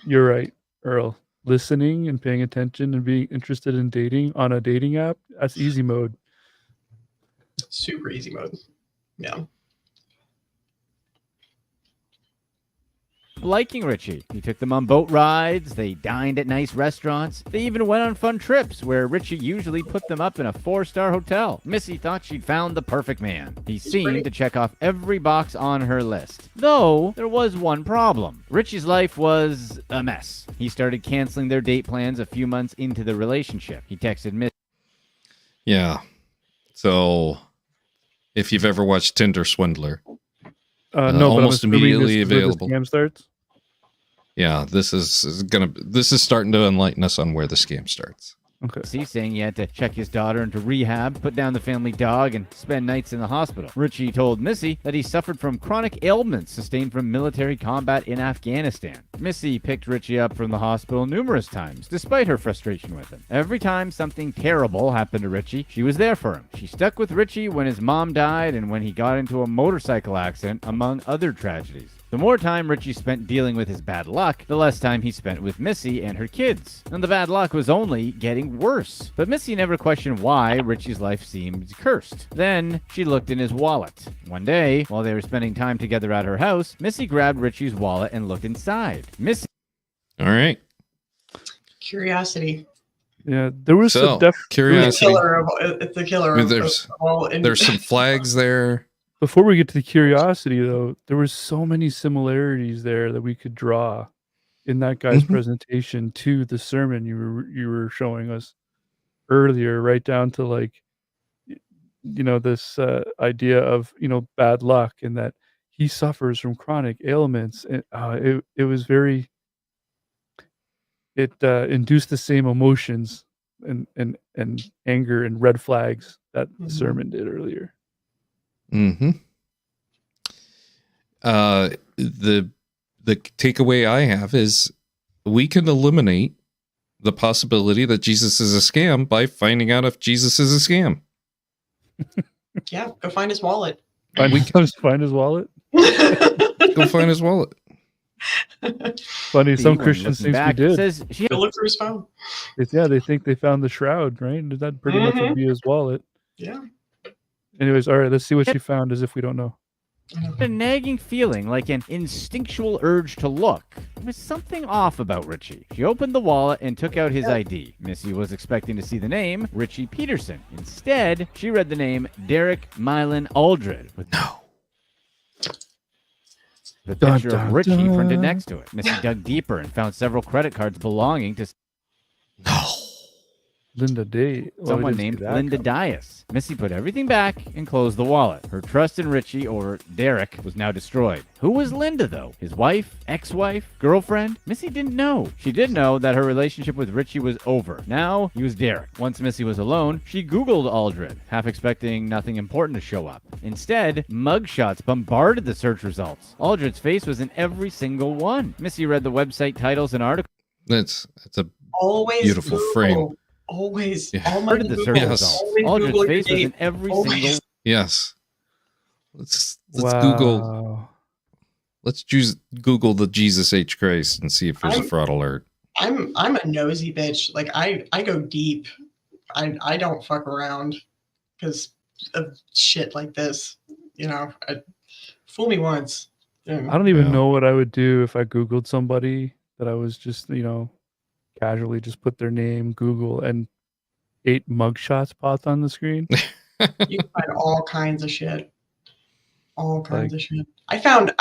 You're right, Earl. Listening and paying attention and being interested in dating on a dating app, that's easy mode. Super easy mode. Yeah. Liking Richie. He took them on boat rides, they dined at nice restaurants, they even went on fun trips where Richie usually put them up in a 4-star hotel. Missy thought she'd found the perfect man. He seemed to check off every box on her list. Though, there was one problem. Richie's life was a mess. He started canceling their date plans a few months into the relationship. He texted Missy. Yeah. So, if you've ever watched Tinder Swindler, no, but almost immediately available. The scam starts. Yeah, this is starting to enlighten us on where the scam starts. Okay. Saying he had to check his daughter into rehab, put down the family dog, and spend nights in the hospital. Richie told Missy that he suffered from chronic ailments sustained from military combat in Afghanistan. Missy picked Richie up from the hospital numerous times, despite her frustration with him. Every time something terrible happened to Richie, she was there for him. She stuck with Richie when his mom died and when he got into a motorcycle accident, among other tragedies. The more time Richie spent dealing with his bad luck, the less time he spent with Missy and her kids. And the bad luck was only getting worse. But Missy never questioned why Richie's life seemed cursed. Then she looked in his wallet. One day, while they were spending time together at her house, Missy grabbed Richie's wallet and looked inside. Missy. All right. Curiosity. Yeah, there was some curiosity. It's the killer. I mean, there's some flags there. Before we get to the curiosity, though, there were so many similarities there that we could draw in that guy's presentation to the sermon you were showing us earlier, right down to like, this idea of bad luck and that he suffers from chronic ailments. And it was very. It induced the same emotions and anger and red flags that the sermon did earlier. Mm-hmm. The takeaway I have is we can eliminate the possibility that Jesus is a scam by finding out if Jesus is a scam. Yeah, go find his wallet. Find his wallet. Go find his wallet. Funny, some Christians think we did. Go look through his phone. They think they found the shroud, right? That pretty much would be his wallet. Yeah. Anyways, all right, let's see what she found as if we don't know. A nagging feeling, like an instinctual urge to look. There was something off about Richie. She opened the wallet and took out his ID. Missy was expecting to see the name Richie Peterson. Instead, she read the name Derek Milan Aldred with the picture of Richie printed next to it. Missy dug deeper and found several credit cards belonging to Linda Day. Well, someone we didn't see named that Linda coming. Dias. Missy put everything back and closed the wallet. Her trust in Richie, or Derek, was now destroyed. Who was Linda, though? His wife? Ex-wife? Girlfriend? Missy didn't know. She did know that her relationship with Richie was over. Now, he was Derek. Once Missy was alone, she Googled Aldred, half expecting nothing important to show up. Instead, mugshots bombarded the search results. Aldred's face was in every single one. Missy read the website titles and articles. It's a Always beautiful Google. frame. Always. Yeah. All my The Google, search Yes. results. always Aldred's Google your face was in date. every Always. single. yes. Let's Wow. Google. Let's Google the Jesus H Christ and see if there's a fraud alert. I'm a nosy bitch. Like I go deep. I don't fuck around because of shit like this. You know, fool me once. I don't even Yeah. know what I would do if I Googled somebody that I was just, casually just put their name, Google, and 8 mugshots popped on the screen. You can find all kinds of shit. All kinds Like- of shit. I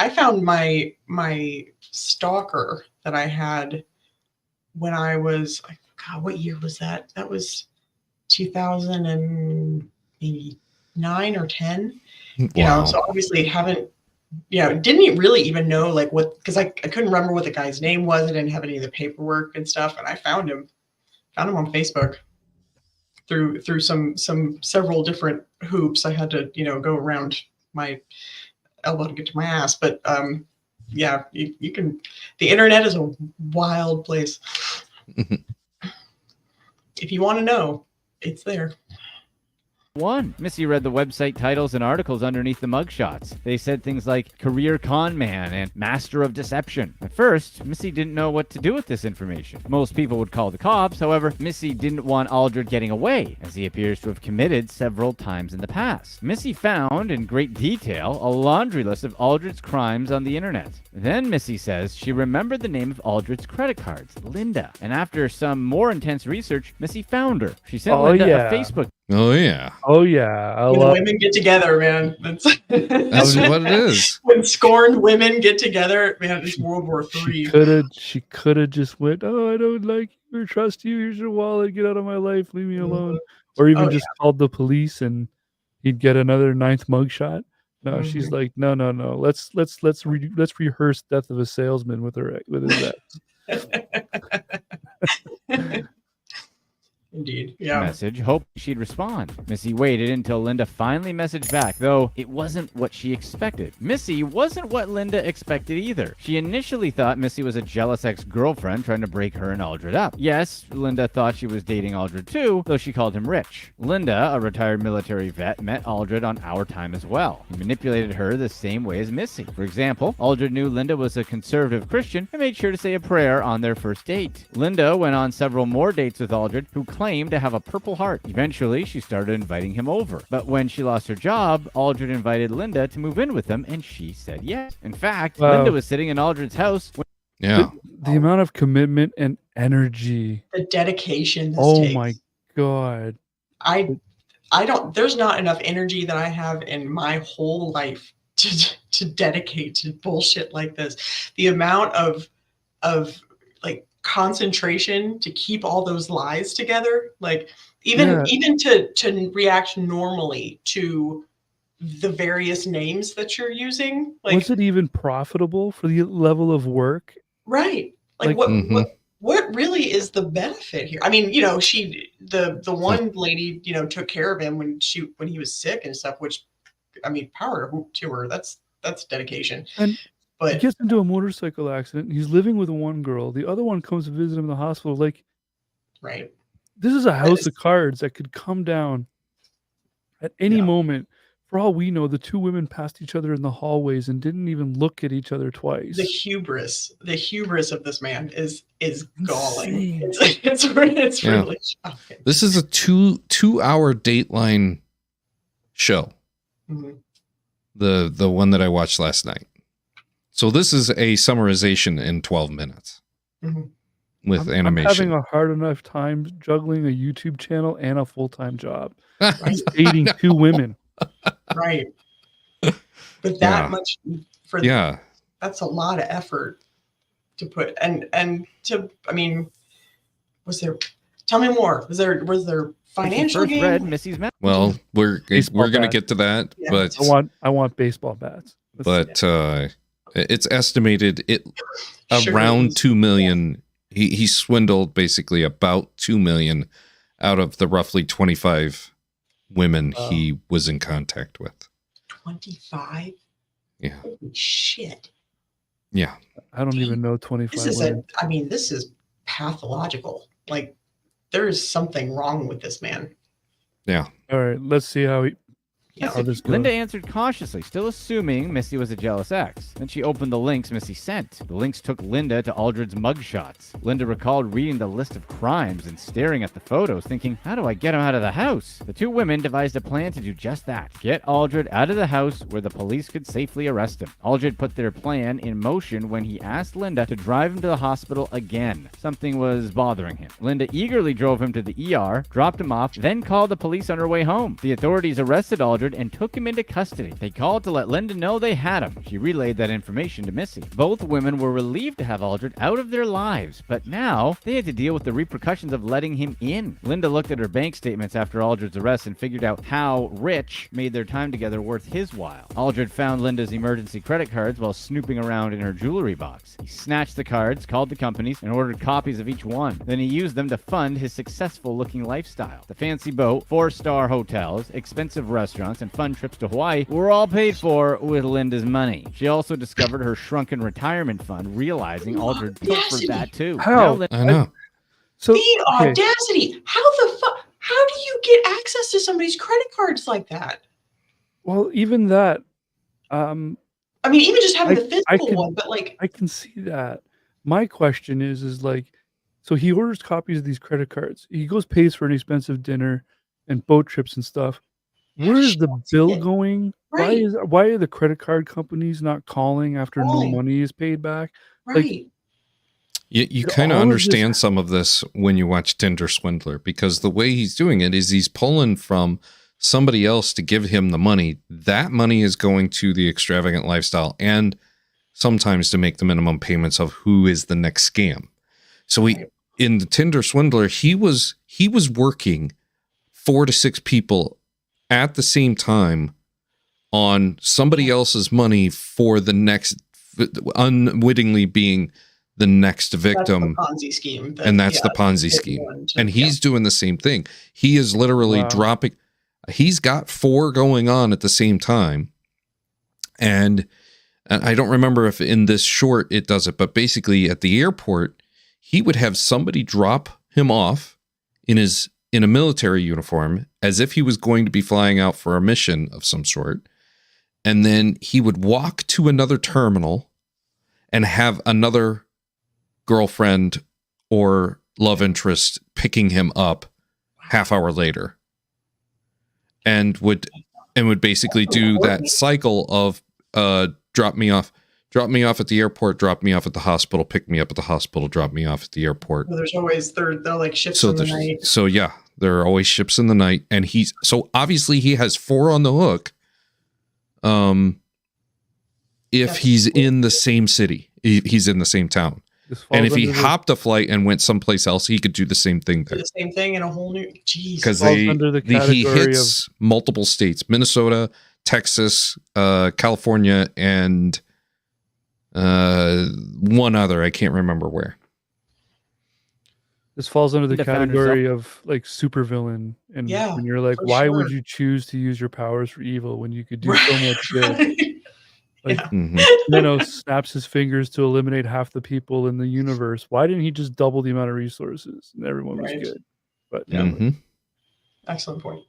found my stalker that I had when I was, God, what year was that? That was 2009 or 10. You know, so obviously didn't really even know like what, because I couldn't remember what the guy's name was. I didn't have any of the paperwork and stuff, and I found him on Facebook through several different hoops. I had to go around my elbow to get to my ass, but you can. The internet is a wild place. If you want to know, it's there. One. Missy read the website titles and articles underneath the mugshots. They said things like career con man and master of deception. At first, Missy didn't know what to do with this information. Most people would call the cops. However, Missy didn't want Aldred getting away, as he appears to have committed several times in the past. Missy found, in great detail, a laundry list of Aldred's crimes on the internet. Then Missy says she remembered the name of Aldred's credit cards, Linda. And after some more intense research, Missy found her. She sent Linda a Facebook. Oh yeah. Oh yeah, I When love. women get together, man. That's That's what it is. When scorned women get together, man, it's World War She III. could have just went, oh, I don't like you or trust you. Here's your wallet. Get out of my life. Leave me alone. Or even Oh, just called the police and he'd get another 9th mugshot. No, Mhm. she's like, no. Let's rehearse Death of a Salesman with his ex. Indeed. Yeah. Message, hoping she'd respond. Missy waited until Linda finally messaged back, though it wasn't what she expected. Missy wasn't what Linda expected either. She initially thought Missy was a jealous ex-girlfriend trying to break her and Aldred up. Yes, Linda thought she was dating Aldred too, though she called him Rich. Linda, a retired military vet, met Aldred on our time as well. He manipulated her the same way as Missy. For example, Aldred knew Linda was a conservative Christian and made sure to say a prayer on their first date. Linda went on several more dates with Aldred, who claimed to have a Purple Heart. Eventually, she started inviting him over. But when she lost her job, Aldred invited Linda to move in with him, and she said yes. In fact, Wow. Linda was sitting in Aldred's house when Yeah. The amount of commitment and energy. The dedication this Oh takes. my god. I don't, there's not enough energy that I have in my whole life to dedicate to bullshit like this. The amount of like concentration to keep all those lies together, like even to react normally to the various names that you're using. Like, Was it even profitable for the level of work? right. Like, what really is the benefit here? I mean, the one lady, took care of him when he was sick and stuff, which, I mean, power to her. That's dedication. And he But gets into a motorcycle accident. He's living with one girl. The other one comes to visit him in the hospital. Like, right. this is a house is- of cards that could come down at any Yeah. moment. For all we know, the two women passed each other in the hallways and didn't even look at each other twice. The hubris of this man is galling. Insane. It's Yeah. really shocking. This is a 2 hour Dateline show. Mhm. The one that I watched last night. So this is a summarization in 12 minutes Mhm. with I'm animation. having a hard enough time juggling a YouTube channel and a full-time job. Right. He's dating 2 women. Right. But that Yeah. much for Yeah. that's a lot of effort to put and to I mean, was there tell me more. Was there When she financial first read gain? Missy's message. Well, we're Baseball going to bat. get to that, Yeah. but I want baseball bats. Let's see. but it's estimated Sure around is. 2 million. He swindled basically about 2 million out of the roughly 25 women Wow. he was in contact with. 25? Yeah. Holy shit. Yeah. I don't even know 25 This is women. this is pathological. Like there is something wrong with this man. Yeah. All right, let's see how Yeah. how this goes. Linda answered cautiously, still assuming Missy was a jealous ex. Then she opened the links Missy sent. The links took Linda to Aldred's mugshots. Linda recalled reading the list of crimes and staring at the photos, thinking, how do I get him out of the house? The 2 women devised a plan to do just that. Get Aldred out of the house where the police could safely arrest him. Aldred put their plan in motion when he asked Linda to drive him to the hospital again. Something was bothering him. Linda eagerly drove him to the ER, dropped him off, then called the police on her way home. The authorities arrested Aldred and took him into custody. They called to let Linda know they had him. She relayed that information to Missy. Both women were relieved to have Aldred out of their lives, but now they had to deal with the repercussions of letting him in. Linda looked at her bank statements after Aldred's arrest and figured out how Rich made their time together worth his while. Aldred found Linda's emergency credit cards while snooping around in her jewelry box. He snatched the cards, called the companies, and ordered copies of each one. Then he used them to fund his successful-looking lifestyle. The fancy boat, 4-star hotels, expensive restaurants, and fun trips to Hawaii were all paid for with Linda's money. She also discovered her shrunken retirement fund, realizing Aldred paid for that too. How? Now Linda I know. So The okay, audacity. How do you get access to somebody's credit cards like that? well, even that, I mean, even just having I- the I physical could- one, but like I can see that. My question is like, so he orders copies of these credit cards. He goes pays for an expensive dinner and boat trips and stuff. Where is the bill shit. going? Right. Why are the credit card companies not calling after Calling. no money is paid back? right. You Did kind of all of this- understand some of this when you watch Tinder Swindler, because the way he's doing it is he's pulling from somebody else to give him the money. That money is going to the extravagant lifestyle and sometimes to make the minimum payments of who is the next scam. So in the Tinder Swindler, he was working 4 to 6 people at the same time on somebody else's money for the next, unwittingly being the next victim. That's the Ponzi scheme. And that's the Ponzi big scheme. one to- And he's doing the same thing. He is literally Wow. dropping. He's got 4 going on at the same time. And I don't remember if in this short it does it, but basically at the airport, he would have somebody drop him off in a military uniform as if he was going to be flying out for a mission of some sort. And then he would walk to another terminal and have another girlfriend or love interest picking him up half hour later, and would basically do that cycle of drop me off at the airport, drop me off at the hospital, pick me up at the hospital, drop me off at the airport. Well, there's always they're like ships So in the there's night. so yeah, there are always ships in the night, and he's so obviously he has 4 on the hook. If That's he's in the same city, he's in the same town. This And falls if he under the- hopped a flight and went someplace else, he could do the same thing Do there. the same thing in a whole new. Jeez. Because falls he under the he category hits multiple states: Minnesota, Texas, California, and one other. I can't remember where. This falls under the Linda found category of like supervillain, and Yeah, when you're like, for why would sure. you choose to use your powers for evil when you could do so much good? Right. Like, Yeah. Mhm. Snaps his fingers to eliminate half the people in the universe. Why didn't he just double the amount of resources and everyone was Right. good? But Yeah. Mhm. Excellent point.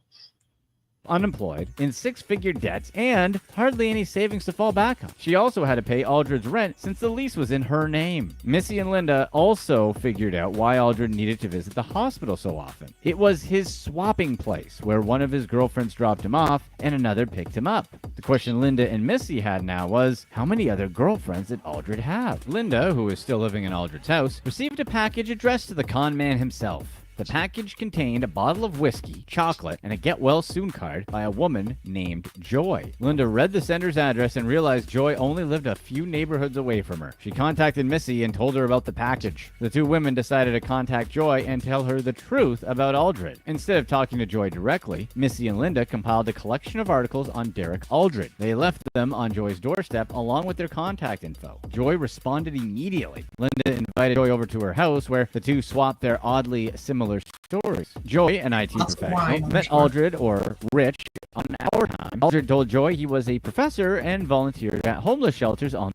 unemployed, in six-figure debts, and hardly any savings to fall back on. She also had to pay Aldred's rent since the lease was in her name. Missy and Linda also figured out why Aldred needed to visit the hospital so often. It was his swapping place, where one of his girlfriends dropped him off and another picked him up. The question Linda and Missy had now was, how many other girlfriends did Aldred have? Linda, who was still living in Aldred's house, received a package addressed to the con man himself. The package contained a bottle of whiskey, chocolate, and a get well soon card by a woman named Joy. Linda read the sender's address and realized Joy only lived a few neighborhoods away from her. She contacted Missy and told her about the package. The two women decided to contact Joy and tell her the truth about Aldred. Instead of talking to Joy directly, Missy and Linda compiled a collection of articles on Derek Aldred. They left them on Joy's doorstep along with their contact info. Joy responded immediately. Linda invited Joy over to her house where the two swapped their oddly similar stories. Joy, an IT professional, met Aldred, or Rich, on our time. Aldred told Joy he was a professor and volunteered at homeless shelters on.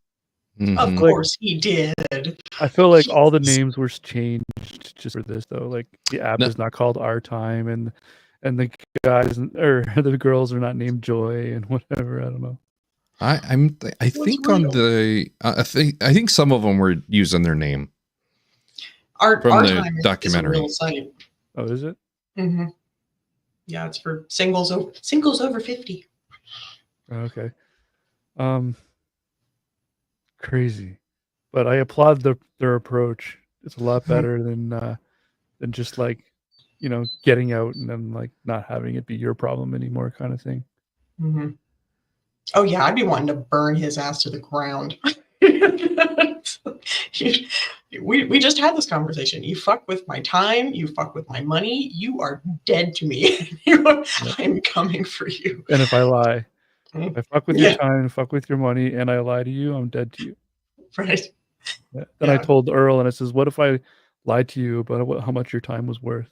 Of course he did. I feel like all the names were changed just for this though. Like the app is not called Our Time, and the guys or the girls are not named Joy and whatever. I don't know. I think on the I think some of them were using their name. Our the Time documentary. is a real site. Oh, is it? Mm-hmm. Yeah, it's for singles over 50. Okay. Crazy, but I applaud their approach. It's a lot better than just like, getting out and then like not having it be your problem anymore, kind of thing. Mm-hmm. Oh yeah, I'd be wanting to burn his ass to the ground. We just had this conversation. You fuck with my time, you fuck with my money, you are dead to me. I'm coming for you. And if I lie, if I fuck with your time, fuck with your money, and I lie to you, I'm dead to you. Right. Yeah. Then I told Earl, and it says, "What if I lied to you about how much your time was worth?"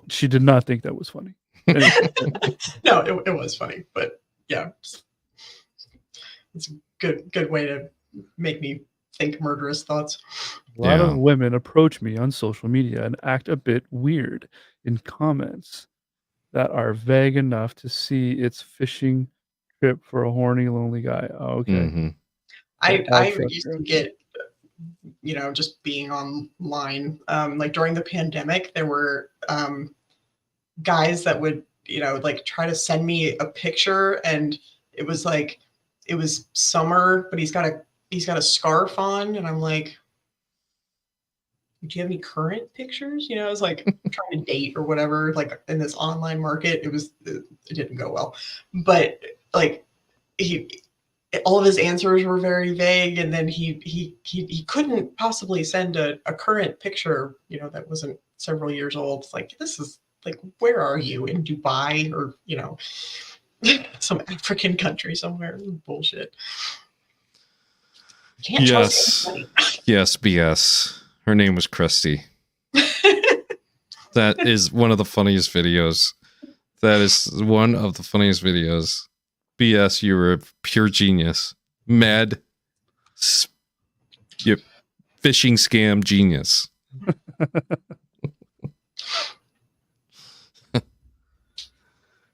she did not think that was funny. No, it was funny, but yeah, it's a good way to make me think murderous thoughts. A lot of women approach me on social media and act a bit weird in comments that are vague enough to see it's fishing trip for a horny, lonely guy. Oh, okay. Mm-hmm. I used to get, just being online, like during the pandemic, there were guys that would, like try to send me a picture, and it was summer, but he's got a scarf on, and I'm like, do you have any current pictures? I was like trying to date or whatever, like in this online market. It didn't go well, but like all of his answers were very vague, and then he couldn't possibly send a current picture, that wasn't several years old. It's like, this is like, where are you, in Dubai or some African country somewhere? Bullshit. Can't trust anybody. Yes, BS. Her name was Christy. That is one of the funniest videos. That is one of the funniest videos. BS, you were a pure genius. Mad phishing scam genius.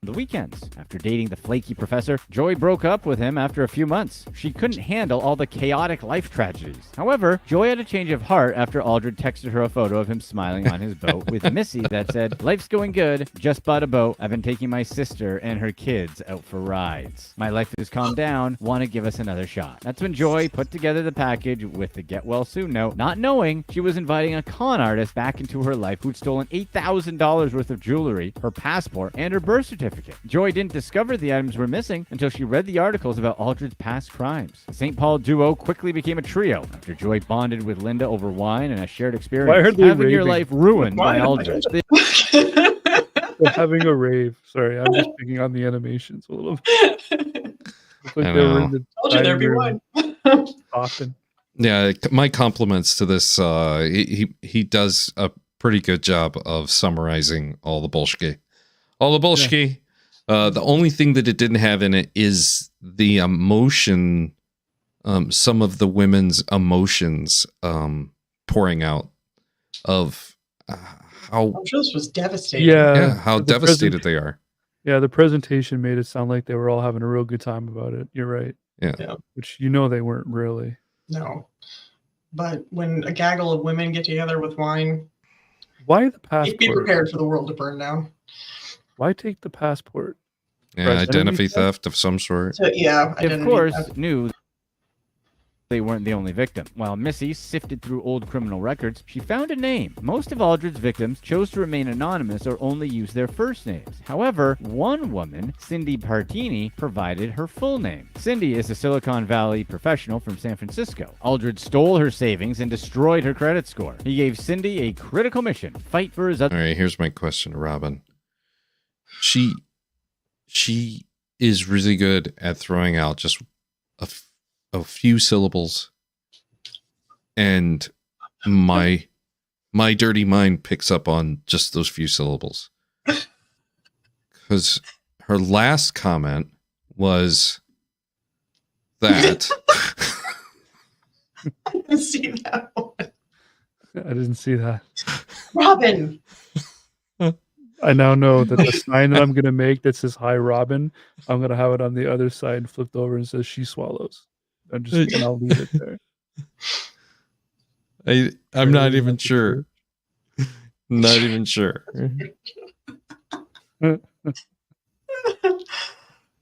The weekends. After dating the flaky professor, Joy broke up with him after a few months. She couldn't handle all the chaotic life tragedies. However, Joy had a change of heart after Aldred texted her a photo of him smiling on his boat with Missy that said, "Life's going good. Just bought a boat. I've been taking my sister and her kids out for rides. My life has calmed down. Want to give us another shot." That's when Joy put together the package with the get well soon note, not knowing she was inviting a con artist back into her life who'd stolen $8,000 worth of jewelry, her passport, and her birth certificate. Joy didn't discover the items were missing until she read the articles about Aldred's past crimes. The St. Paul duo quickly became a trio after Joy bonded with Linda over wine and a shared experience having your life ruined by Aldred. They're having a rave. Sorry, I'm just picking on the animations a little bit. Like I they were know. in the Told you there'd be dining room one. talking. Yeah, my compliments to this. He does a pretty good job of summarizing all the bullshit. All the bullshit. The only thing that it didn't have in it is the emotion, some of the women's emotions pouring out of how I'm sure this was devastating. yeah how the devastated they are. Yeah, the presentation made it sound like they were all having a real good time about it. You're right. Yeah. Yeah. Which they weren't really. No. But when a gaggle of women get together with wine, Why the be passport? prepared for the world to burn down. Why take the passport? Yeah, Identity identity theft? theft of some sort. So yeah, They, of identity course, theft. knew they weren't the only victim. While Missy sifted through old criminal records, she found a name. Most of Aldred's victims chose to remain anonymous or only use their first names. However, one woman, Cindy Partini, provided her full name. Cindy is a Silicon Valley professional from San Francisco. Aldred stole her savings and destroyed her credit score. He gave Cindy a critical mission: fight for his All right, here's my question to Robin. She is really good at throwing out just a few syllables, and my dirty mind picks up on just those few syllables. Because her last comment was that I didn't see that one. I didn't see that. Robin. I now know that the sign that I'm going to make that says "Hi, Robin," I'm going to have it on the other side flipped over and says "She swallows." And I'll leave it there. I'm not even sure. Not even sure.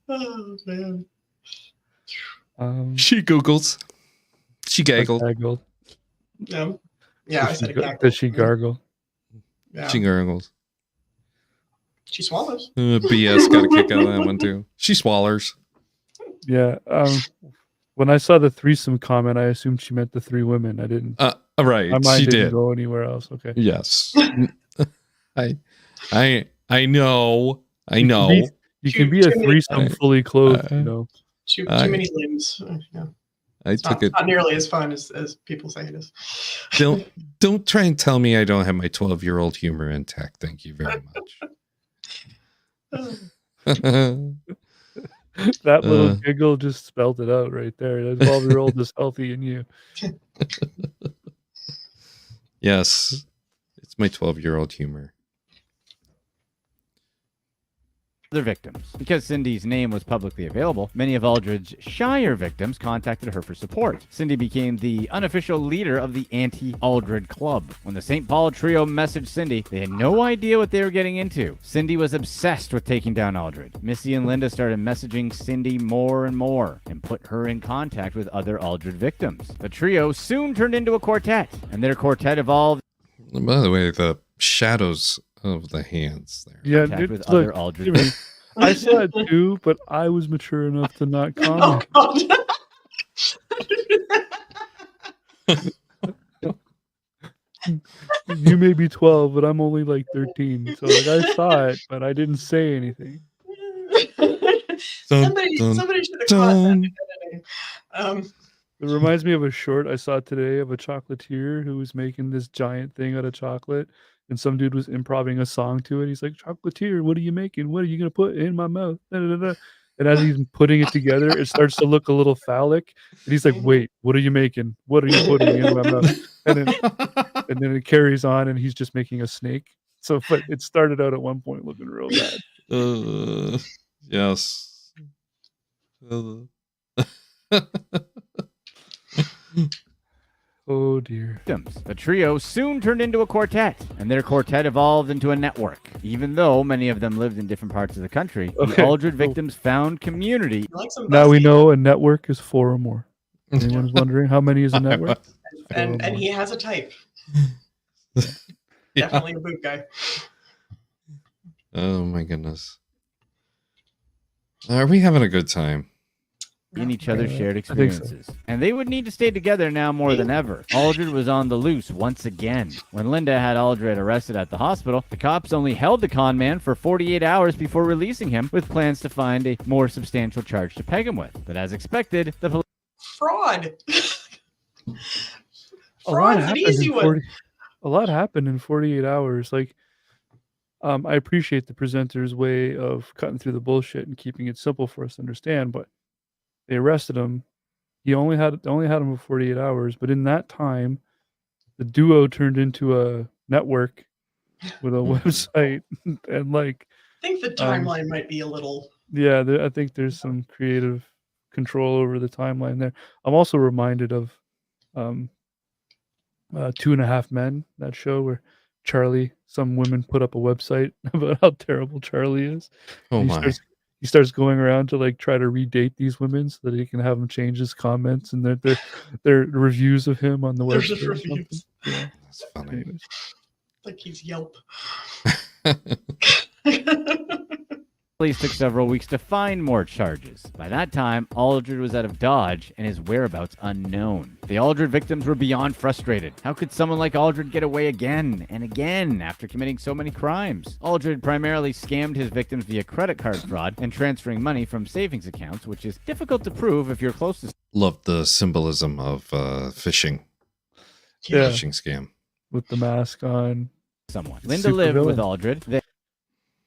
Oh man. She Googles. She gaggled. Gaggled. No. Yeah, I said a gaggle. Does she gargle? Yeah. She gargles. She swallows. BS got a kick out of that one too. She swallers. Yeah. When I saw the threesome comment, I assumed she meant the three women. I didn't. Right. My mind She didn't did. go anywhere else. Okay. Yes. I know. You can be a threesome fully clothed. Too many limbs. Yeah. I took it. Not nearly as fun as people say it is. Don't try and tell me I don't have my 12-year-old humor intact. Thank you very much. That little giggle just spelled it out right there. That 12-year-old is healthy in you. Yes, it's my 12-year-old humor. other victims. Because Cindy's name was publicly available, many of Aldred's shyer victims contacted her for support. Cindy became the unofficial leader of the anti-Aldred Club. When the St. Paul trio messaged Cindy, they had no idea what they were getting into. Cindy was obsessed with taking down Aldred. Missy and Linda started messaging Cindy more and more and put her in contact with other Aldred victims. The trio soon turned into a quartet, and their quartet evolved. By the way, the shadows of the hands there. Yeah, Contact with look, other Aldred Jimmy, victims. I saw it too, but I was mature enough to not Oh, comment. God. You may be 12, but I'm only like 13. So like I saw it, but I didn't say anything. somebody should have caught that. It reminds me of a short I saw today of a chocolatier who was making this giant thing out of chocolate, and some dude was improvising a song to it. He's like, "Chocolatier, what are you making? What are you gonna put in my mouth?" Da, da, da, da. And as he's putting it together, it starts to look a little phallic. And he's like, "Wait, what are you making? What are you putting in my mouth?" And then it carries on, and he's just making a snake. So, but it started out at one point looking real bad. Yes. Oh dear. The trio soon turned into a quartet, and their quartet evolved into a network. Even though many of them lived in different parts of the country, the Okay, Aldred cool. victims found community. Like some Now we busty. know a network is 4 or more. Anyone's wondering how many is a network? And he has a type. Definitely a boot guy. Oh my goodness. Are we having a good time? In each other's shared I think so. experiences. And they would need to stay together now more than ever. Aldred was on the loose once again. When Linda had Aldred arrested at the hospital, the cops only held the con man for 48 hours before releasing him, with plans to find a more substantial charge to peg him with. But as expected, the police Fraud. A lot Fraud's an happened easy in one. 40 a lot happened in 48 hours. Like, I appreciate the presenter's way of cutting through the bullshit and keeping it simple for us to understand, but they arrested him. He only had him for 48 hours, but in that time, the duo turned into a network with a website and like I think the timeline might be a little. yeah, I think there's some creative control over the timeline there. I'm also reminded of um, 2.5 Men, that show where some women put up a website about how terrible Charlie is. Oh And my. he starts going around to like try to redate these women so that he can have them change his comments and their reviews of him on the They're website. just or something. reviews. Yeah. That's funny. Anyways. Like he's Yelp. Police took several weeks to find more charges. By that time, Aldred was out of Dodge and his whereabouts unknown. The Aldred victims were beyond frustrated. How could someone like Aldred get away again and again after committing so many crimes? Aldred primarily scammed his victims via credit card fraud and transferring money from savings accounts, which is difficult to prove if you're close to Love the symbolism of phishing. Yeah. Phishing scam. With the mask on. someone. It's Linda super lived with villain. Aldred.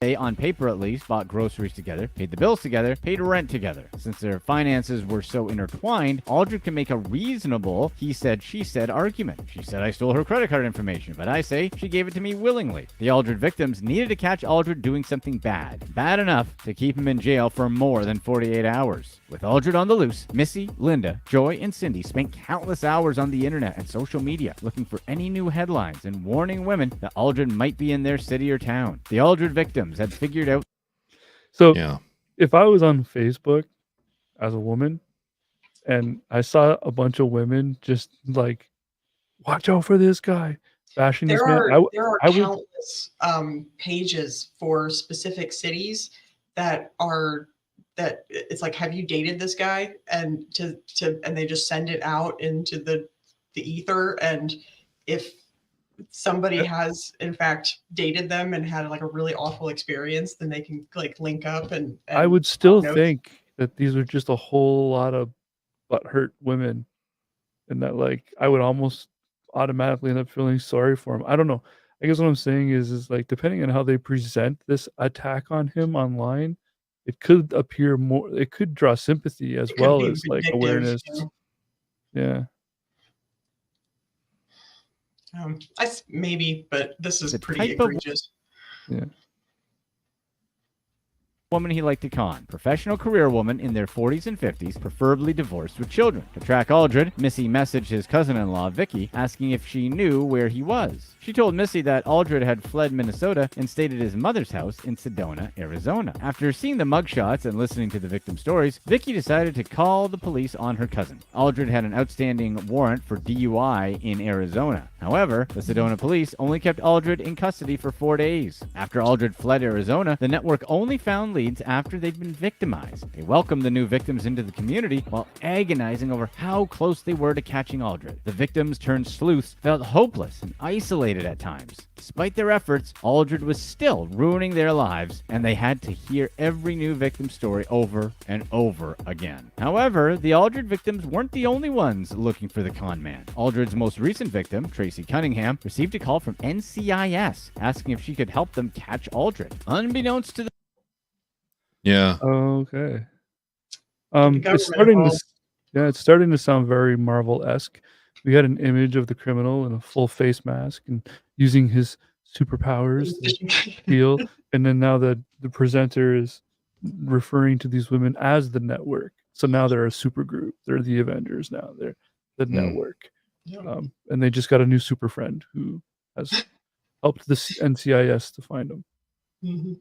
They, on paper at least, bought groceries together, paid the bills together, paid rent together. Since their finances were so intertwined, Aldred could make a reasonable he said, she said argument. She said I stole her credit card information, but I say she gave it to me willingly. The Aldred victims needed to catch Aldred doing something bad enough to keep him in jail for more than 48 hours. With Aldred on the loose, Missy, Linda, Joy, and Cindy spent countless hours on the internet and social media looking for any new headlines and warning women that Aldred might be in their city or town. The Aldred victims had figured out. So Yeah. if I was on Facebook as a woman and I saw a bunch of women just like, watch out for this guy, bashing this There man, are I would. countless pages for specific cities that it's like, have you dated this guy? And and they just send it out into the ether. And if somebody has in fact dated them and had like a really awful experience, then they can like link up and I would still notes. think that these are just a whole lot of butthurt women, and that like I would almost automatically end up feeling sorry for him. I don't know. I guess what I'm saying is like depending on how they present this attack on him online, it could appear more. It could draw sympathy as It could well be as like vindictive, awareness. you know? Yeah. Maybe, but this is The pretty type of- egregious. Yeah. Woman he liked to con. Professional career woman in their 40s and 50s, preferably divorced with children. To track Aldred, Missy messaged his cousin-in-law, Vicky, asking if she knew where he was. She told Missy that Aldred had fled Minnesota and stayed at his mother's house in Sedona, Arizona. After seeing the mugshots and listening to the victim's stories, Vicky decided to call the police on her cousin. Aldred had an outstanding warrant for DUI in Arizona. However, the Sedona police only kept Aldred in custody for 4 days. After Aldred fled Arizona, the network only found leads after they'd been victimized. They welcomed the new victims into the community while agonizing over how close they were to catching Aldred. The victims turned sleuths felt hopeless and isolated at times. Despite their efforts, Aldred was still ruining their lives, and they had to hear every new victim's story over and over again. However, the Aldred victims weren't the only ones looking for the con man. Aldred's most recent victim, Tracy Cunningham, received a call from NCIS asking if she could help them catch Aldred. Unbeknownst to the Yeah. Okay. government It's starting to, involved. it's starting to sound very Marvel-esque. We had an image of the criminal in a full face mask and using his superpowers to steal, and then now the presenter is referring to these women as the network. So now they're a super group. They're the Avengers now. They're the network. Yeah. And they just got a new super friend who has helped the NCIS to find them. Mhm.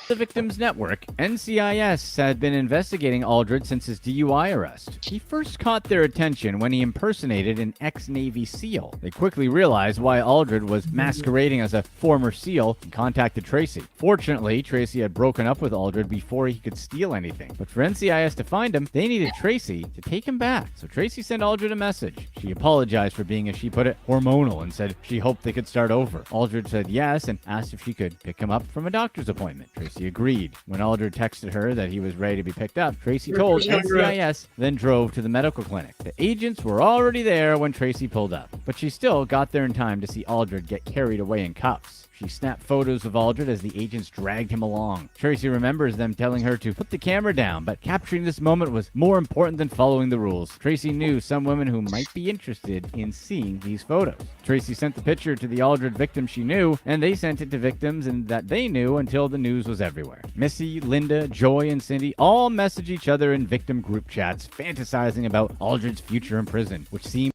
The victims' network, NCIS had been investigating Aldred since his DUI arrest. He first caught their attention when he impersonated an ex-Navy SEAL. They quickly realized why Aldred was masquerading as a former SEAL and contacted Tracy. Fortunately, Tracy had broken up with Aldred before he could steal anything. But for NCIS to find him, they needed Tracy to take him back. So Tracy sent Aldred a message. She apologized for being, as she put it, hormonal and said she hoped they could start over. Aldred said yes and asked if she could pick him up from a doctor's appointment. Tracy agreed. When Aldred texted her that he was ready to be picked up, Tracy told NCIS, then drove to the medical clinic. The agents were already there when Tracy pulled up, but she still got there in time to see Aldred get carried away in cuffs. She snapped photos of Aldred as the agents dragged him along. Tracy remembers them telling her to put the camera down, but capturing this moment was more important than following the rules. Tracy knew some women who might be interested in seeing these photos. Tracy sent the picture to the Aldred victim she knew, and they sent it to victims and that they knew until the news was everywhere. Missy, Linda, Joy, and Cindy all message each other in victim group chats, fantasizing about Aldred's future in prison, which seemed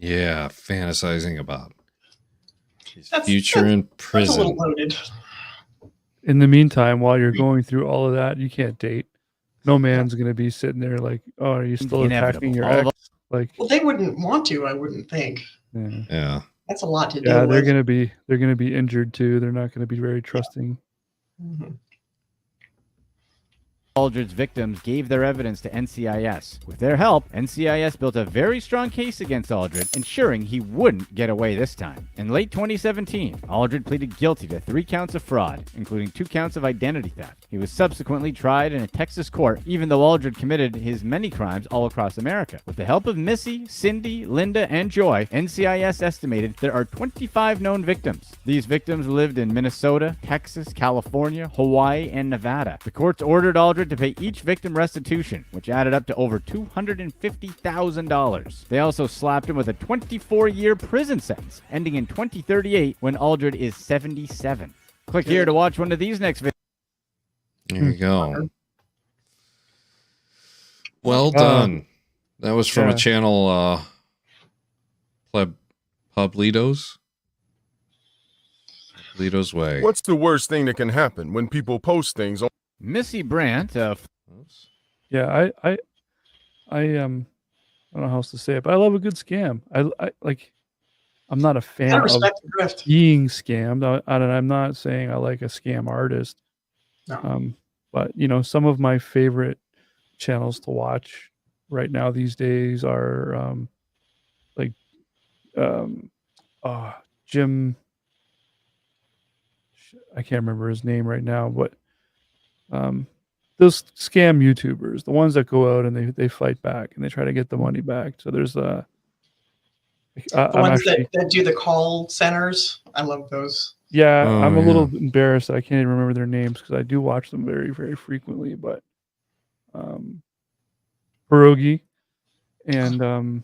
fantasizing about his That's- future in That's a prison. little loaded. In the meantime, while you're going through all of that, you can't date. No man's going to be sitting there like, oh, are you still attacking your Inevitable. ex? Like, Well, they wouldn't want to, I wouldn't think. yeah, Yeah. That's a lot to yeah deal they're with. going to be injured too. They're not going to be very trusting. Mhm. Aldred's victims gave their evidence to NCIS. With their help, NCIS built a very strong case against Aldred, ensuring he wouldn't get away this time. In late 2017, Aldred pleaded guilty to 3 counts of fraud, including 2 counts of identity theft. He was subsequently tried in a Texas court, even though Aldred committed his many crimes all across America. With the help of Missy, Cindy, Linda, and Joy, NCIS estimated there are 25 known victims. These victims lived in Minnesota, Texas, California, Hawaii, and Nevada. The courts ordered Aldred to pay each victim restitution, which added up to over $250,000. They also slapped him with a 24-year prison sentence, ending in 2038 when Aldred is 77. Click here to watch one of these next videos. There you go. Well done. That was from yeah. a channel, Publitos. Publitos Way. What's the worst thing that can happen when people post things on? Missy Brandt, Yeah, I don't know how else to say it, but I love a good scam. I like. I'm not a fan Gotta of respect the grift. being scammed. I'm not saying I like a scam artist. No. But you know, some of my favorite channels to watch right now these days are Jim. I can't remember his name right now, but those scam YouTubers, the ones that go out and they fight back and they try to get the money back. So there's The I'm ones actually, that do the call centers. I love those. yeah, Oh, I'm a yeah. little embarrassed that I can't even remember their names because I do watch them very, very frequently. But Pierogi and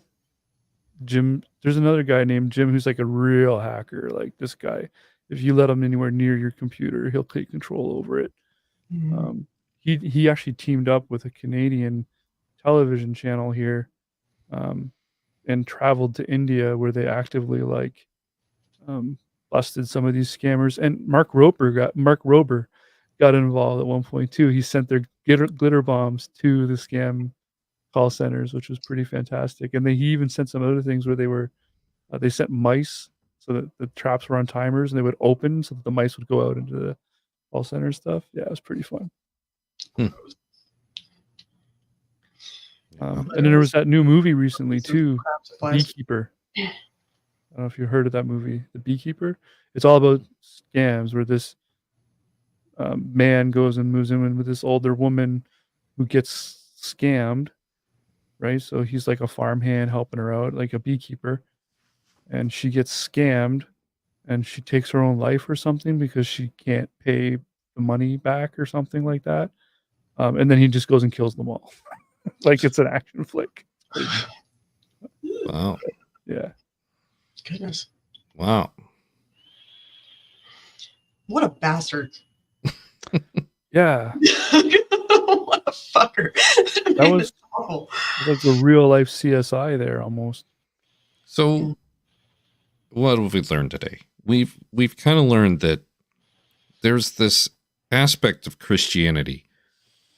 Jim, there's another guy named Jim who's like a real hacker. Like this guy, if you let him anywhere near your computer, he'll take control over it. Mhm. He actually teamed up with a Canadian television channel here, and traveled to India where they actively like busted some of these scammers. And Mark Rober got involved at one point too. He sent their glitter bombs to the scam call centers, which was pretty fantastic. And he even sent some other things where they sent mice so that the traps were on timers and they would open so that the mice would go out into the call center stuff. Yeah, it was pretty fun. And then there was that new movie recently too, Crap supplies. Beekeeper. I don't know if you heard of that movie, The Beekeeper. It's all about scams where this man goes and moves in with this older woman who gets scammed, right? So he's like a farmhand helping her out, like a beekeeper, and she gets scammed, and she takes her own life or something because she can't pay the money back or something like that. And then he just goes and kills them all, like it's an action flick. Wow. Yeah. Goodness. Wow. What a bastard. Yeah. What a fucker. That was awful. like a real life CSI there almost. So what have we learned today? We've kind of learned that there's this aspect of Christianity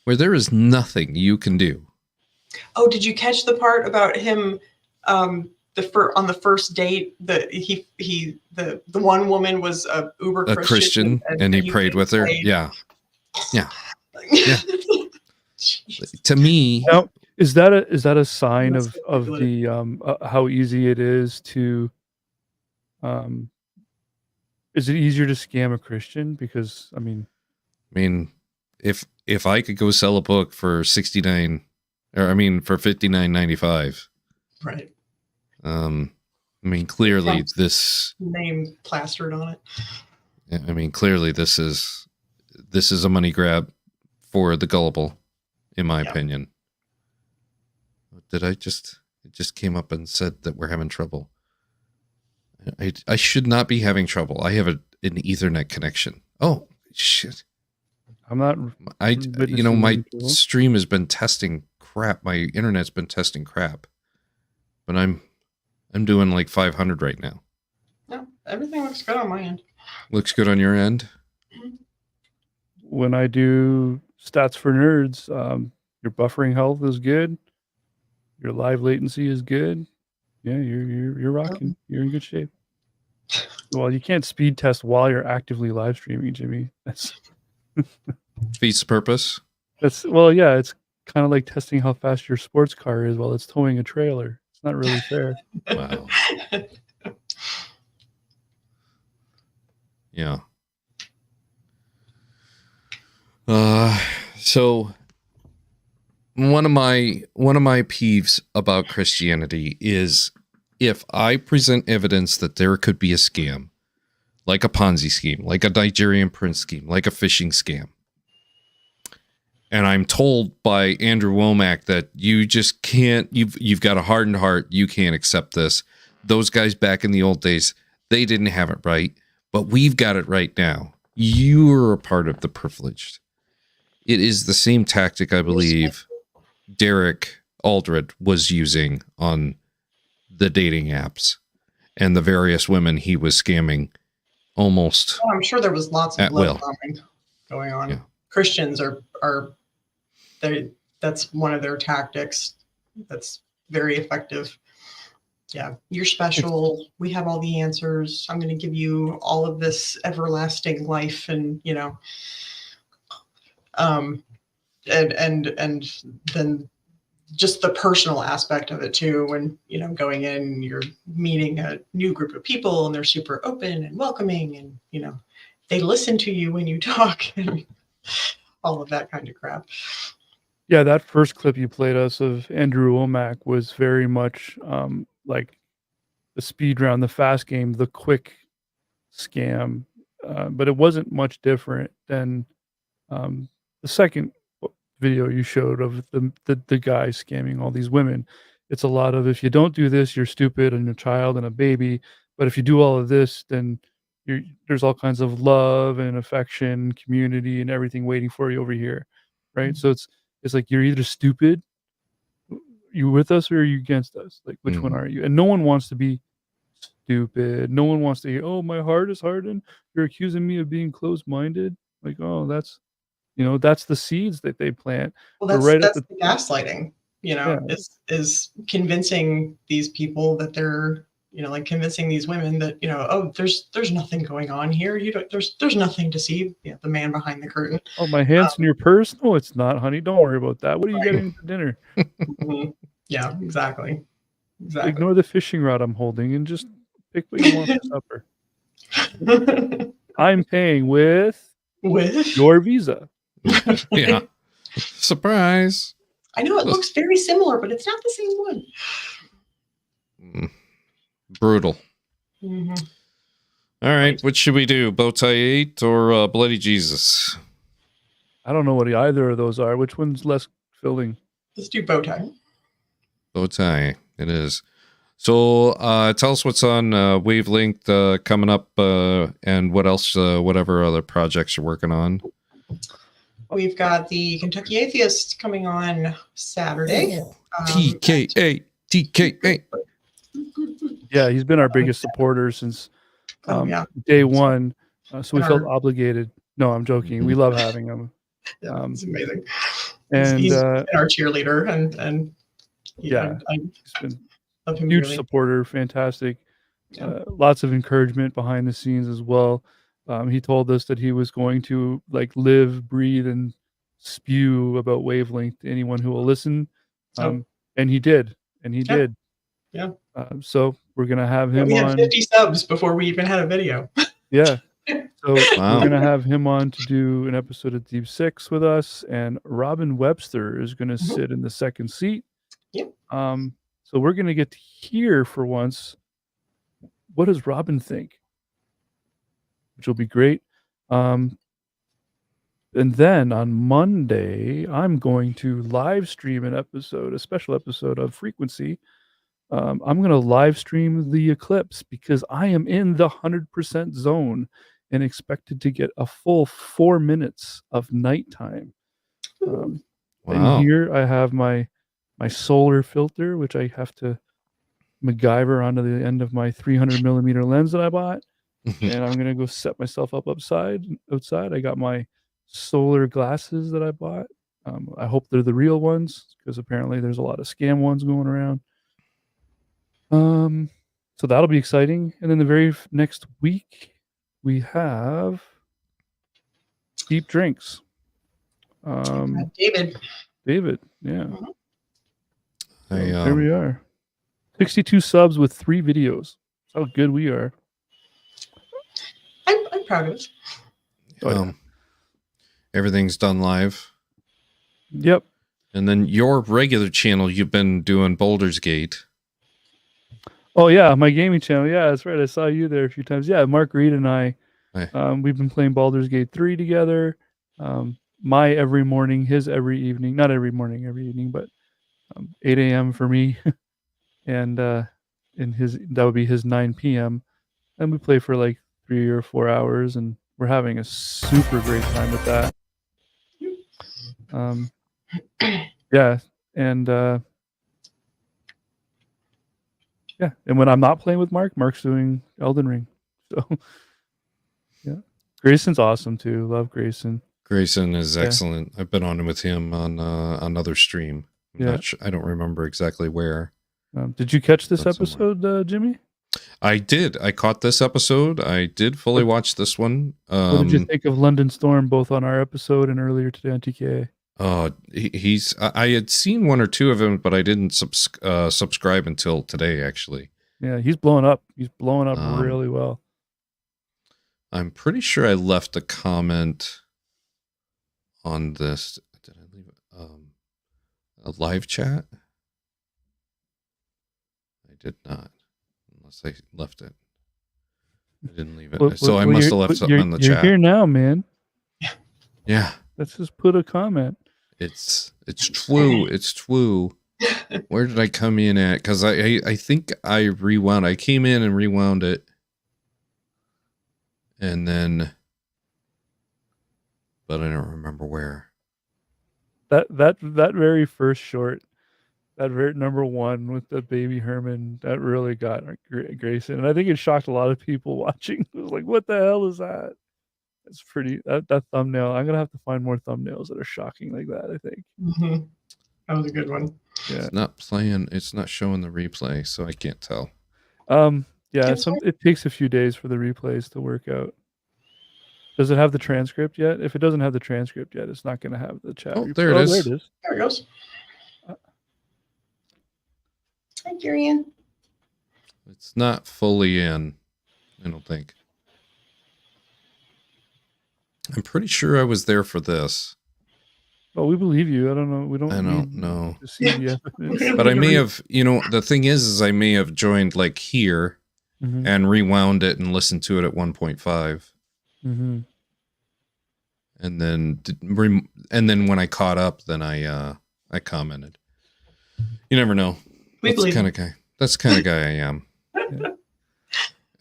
where there is nothing you can do. Oh, did you catch the part about him on the first date that the one woman was a uber A Christian and he prayed with her. prayed. Yeah. Yeah. Yeah. To me, Now, is that a sign That's of good. the how easy it is to is it easier to scam a Christian? Because I mean, if I could go sell a book for for $59.95, Right. clearly Sounds- this, Name plastered on it. I mean, clearly this is a money grab for the gullible, in my opinion. Did I just? It just came up and said that we're having trouble. I should not be having trouble. I have an Ethernet connection. Oh shit! I'm not. My witnessing trouble. stream has been testing crap. My internet's been testing crap, but I'm doing like 500 right now. No, everything looks good on my end. Looks good on your end. When I do stats for nerds, your buffering health is good. Your live latency is good. Yeah, you're rocking. You're in good shape. Well, you can't speed test while you're actively live streaming, Jimmy. That's Defeats the purpose. well, yeah. It's kind of like testing how fast your sports car is while it's towing a trailer. It's not really fair. Wow. Yeah. So one of my peeves about Christianity is if I present evidence that there could be a scam, like a Ponzi scheme, like a Nigerian prince scheme, like a phishing scam, and I'm told by Andrew Womack that you just can't, you've got a hardened heart, you can't accept this. Those guys back in the old days, they didn't have it right, but we've got it right now. You're a part of the privileged. It is the same tactic, I believe, Derek Aldred was using on the dating apps and the various women he was scamming almost. Oh, I'm sure there was lots of at will. blood bombing going on. Yeah. Christians are that's one of their tactics. That's very effective. Yeah, you're special. We have all the answers. I'm going to give you all of this everlasting life, and and then just the personal aspect of it too. When going in, you're meeting a new group of people, and they're super open and welcoming, and they listen to you when you talk, and all of that kind of crap. Yeah, that first clip you played us of Andrew Womack was very much like the speed round, the fast game, the quick scam, but it wasn't much different than the second video you showed of the guy scamming all these women. It's a lot of, if you don't do this, you're stupid and a child and a baby, but if you do all of this, then there's all kinds of love and affection, community, and everything waiting for you over here, right? So it's like you're either stupid, you with us, or are you against us? Like, which one are you? And no one wants to be stupid. No one wants to hear, "Oh, my heart is hardened. You're accusing me of being closed-minded." Like, oh, that's the seeds that they plant. Well, We're that's right at the gaslighting. Yeah. Is convincing these people that they're like convincing these women that oh, there's nothing going on here. There's nothing to see. The man behind the curtain. Oh, my hand's in your purse? No, it's not, honey. Don't worry about that. What are you Right. getting for dinner? Mhm. Yeah, exactly. Ignore the fishing rod I'm holding and just pick what you want for supper. I'm paying with your Visa. Yeah. Surprise. I know it looks very similar, but it's not the same one. Brutal. Mm-hmm. All right. What should we do? Bowtie 8 or Bloody Jesus? I don't know what either of those are. Which one's less filling? Let's do bow tie. Bowtie. It is. So tell us what's on Wavelength coming up and what else, whatever other projects you're working on. We've got the Kentucky Atheist coming on Saturday. TKA. TKA. Yeah, he's been our biggest supporter since day one. So we felt obligated. No, I'm joking. We love having him. Yeah, it's amazing. And he's been our cheerleader, and yeah, he's been a huge supporter. Fantastic. Yeah. Lots of encouragement behind the scenes as well. He told us that he was going to live, breathe, and spew about Wavelength to anyone who will listen. And he did. Did. Yeah. So we're gonna have him we had on 50 subs before we even had a video. Yeah. So Wow. we're gonna have him on to do an episode of Deep Six with us, and Robin Webster is gonna sit in the second seat. Yep. So we're gonna get to hear for once, what does Robin think? which will be great. And then on Monday, I'm going to live stream a special episode of Frequency. I'm going to live stream the eclipse because I am in the 100% zone and expected to get a full 4 minutes of nighttime. In Wow. here, I have my solar filter, which I have to MacGyver onto the end of my 300 millimeter lens that I bought, and I'm gonna go set myself up outside. I got my solar glasses that I bought. I hope they're the real ones because apparently there's a lot of scam ones going around. So that'll be exciting. And then the very next week, we have deep drinks. David. Yeah. So I, there we are. 62 subs with 3 videos. That's how good we are. I'm proud of it. Everything's done live. Yep. And then your regular channel, you've been doing Baldur's Gate. Oh yeah, my gaming channel. Yeah, that's right. I saw you there a few times. Yeah, Mark Reed and I, we've been playing Baldur's Gate 3 together. My every morning, his every evening. Not every morning, every evening, but 8 a.m. for me, and in his that would be his 9 p.m. And we play for like 3 or 4 hours, and we're having a super great time with that. Yeah, and yeah, and when I'm not playing with Mark, Mark's doing Elden Ring. So yeah, Grayson's awesome too. Love Grayson. Grayson is excellent. I've been on with him on another stream. I don't remember exactly where. Did you catch this episode, Jimmy? I did. I caught this episode. I did fully watch this one. What did you think of London Storm, both on our episode and earlier today on TKA? I had seen 1 or 2 of them, but I didn't subscribe until today, actually. Yeah, he's blowing up. He's blowing up really well. I'm pretty sure I left a comment on this. Did I leave a live chat? I did not, unless I left it. I didn't leave it. So I must have left something in the chat. You're here now, man. Yeah. Let's just put a comment. It's true. It's true. Where did I come in at? Because I think I rewound. I came in and rewound it. And then, but I don't remember where. That very first short, that very number 1 with the baby Herman, that really got Grayson. And I think it shocked a lot of people watching. It was like, what the hell is that? It's pretty, that thumbnail. I'm going to have to find more thumbnails that are shocking like that, I think. Mm-hmm. That was a good one. Yeah. It's not playing. It's not showing the replay, so I can't tell. Yeah, it takes a few days for the replays to work out. Does it have the transcript yet? If it doesn't have the transcript yet, it's not going to have the chat. Oh, there it is. There it is. There it goes. Hi, Darian. It's not fully in, I don't think. I'm pretty sure I was there for this. Oh, we believe you. I don't know. I don't know. To see the evidence. But I may have, the thing is I may have joined like here and rewound it and listened to it at 1.5. Mm-hmm. And then when I caught up, then I commented. You never know. That's the kind of guy. That's the kind of guy I am. Yeah.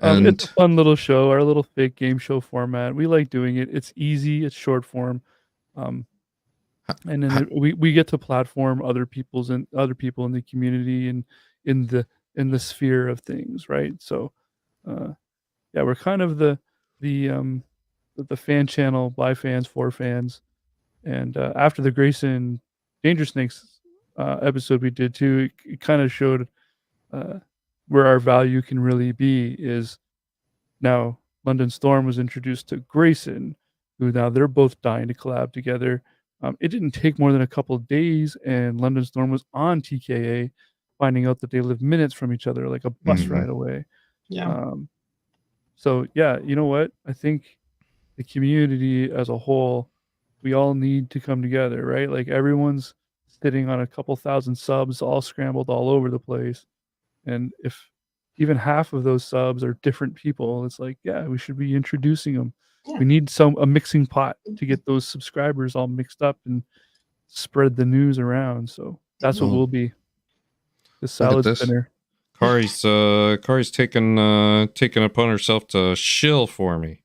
It's a fun little show, our little fake game show format. We like doing it. It's easy. It's short form. And then we get to platform other people in the community and in the sphere of things, right? So, yeah, we're kind of the fan channel by fans for fans. And after the Grayson Danger Snakes episode we did too, it kind of showed where our value can really be. Is now London Storm was introduced to Grayson, who now they're both dying to collab together. It didn't take more than a couple of days, and London Storm was on TKA, finding out that they live minutes from each other, like a bus ride away. Yeah. So yeah, you know what? I think the community as a whole, we all need to come together, right? Like everyone's sitting on a couple thousand subs, all scrambled all over the place. And if even half of those subs are different people. It's like, yeah, we should be introducing them. Yeah. We need a mixing pot to get those subscribers all mixed up and spread the news around. So that's what Oh. we'll be. The Look at salad this. spinner. Kari's taken upon herself to shill for me.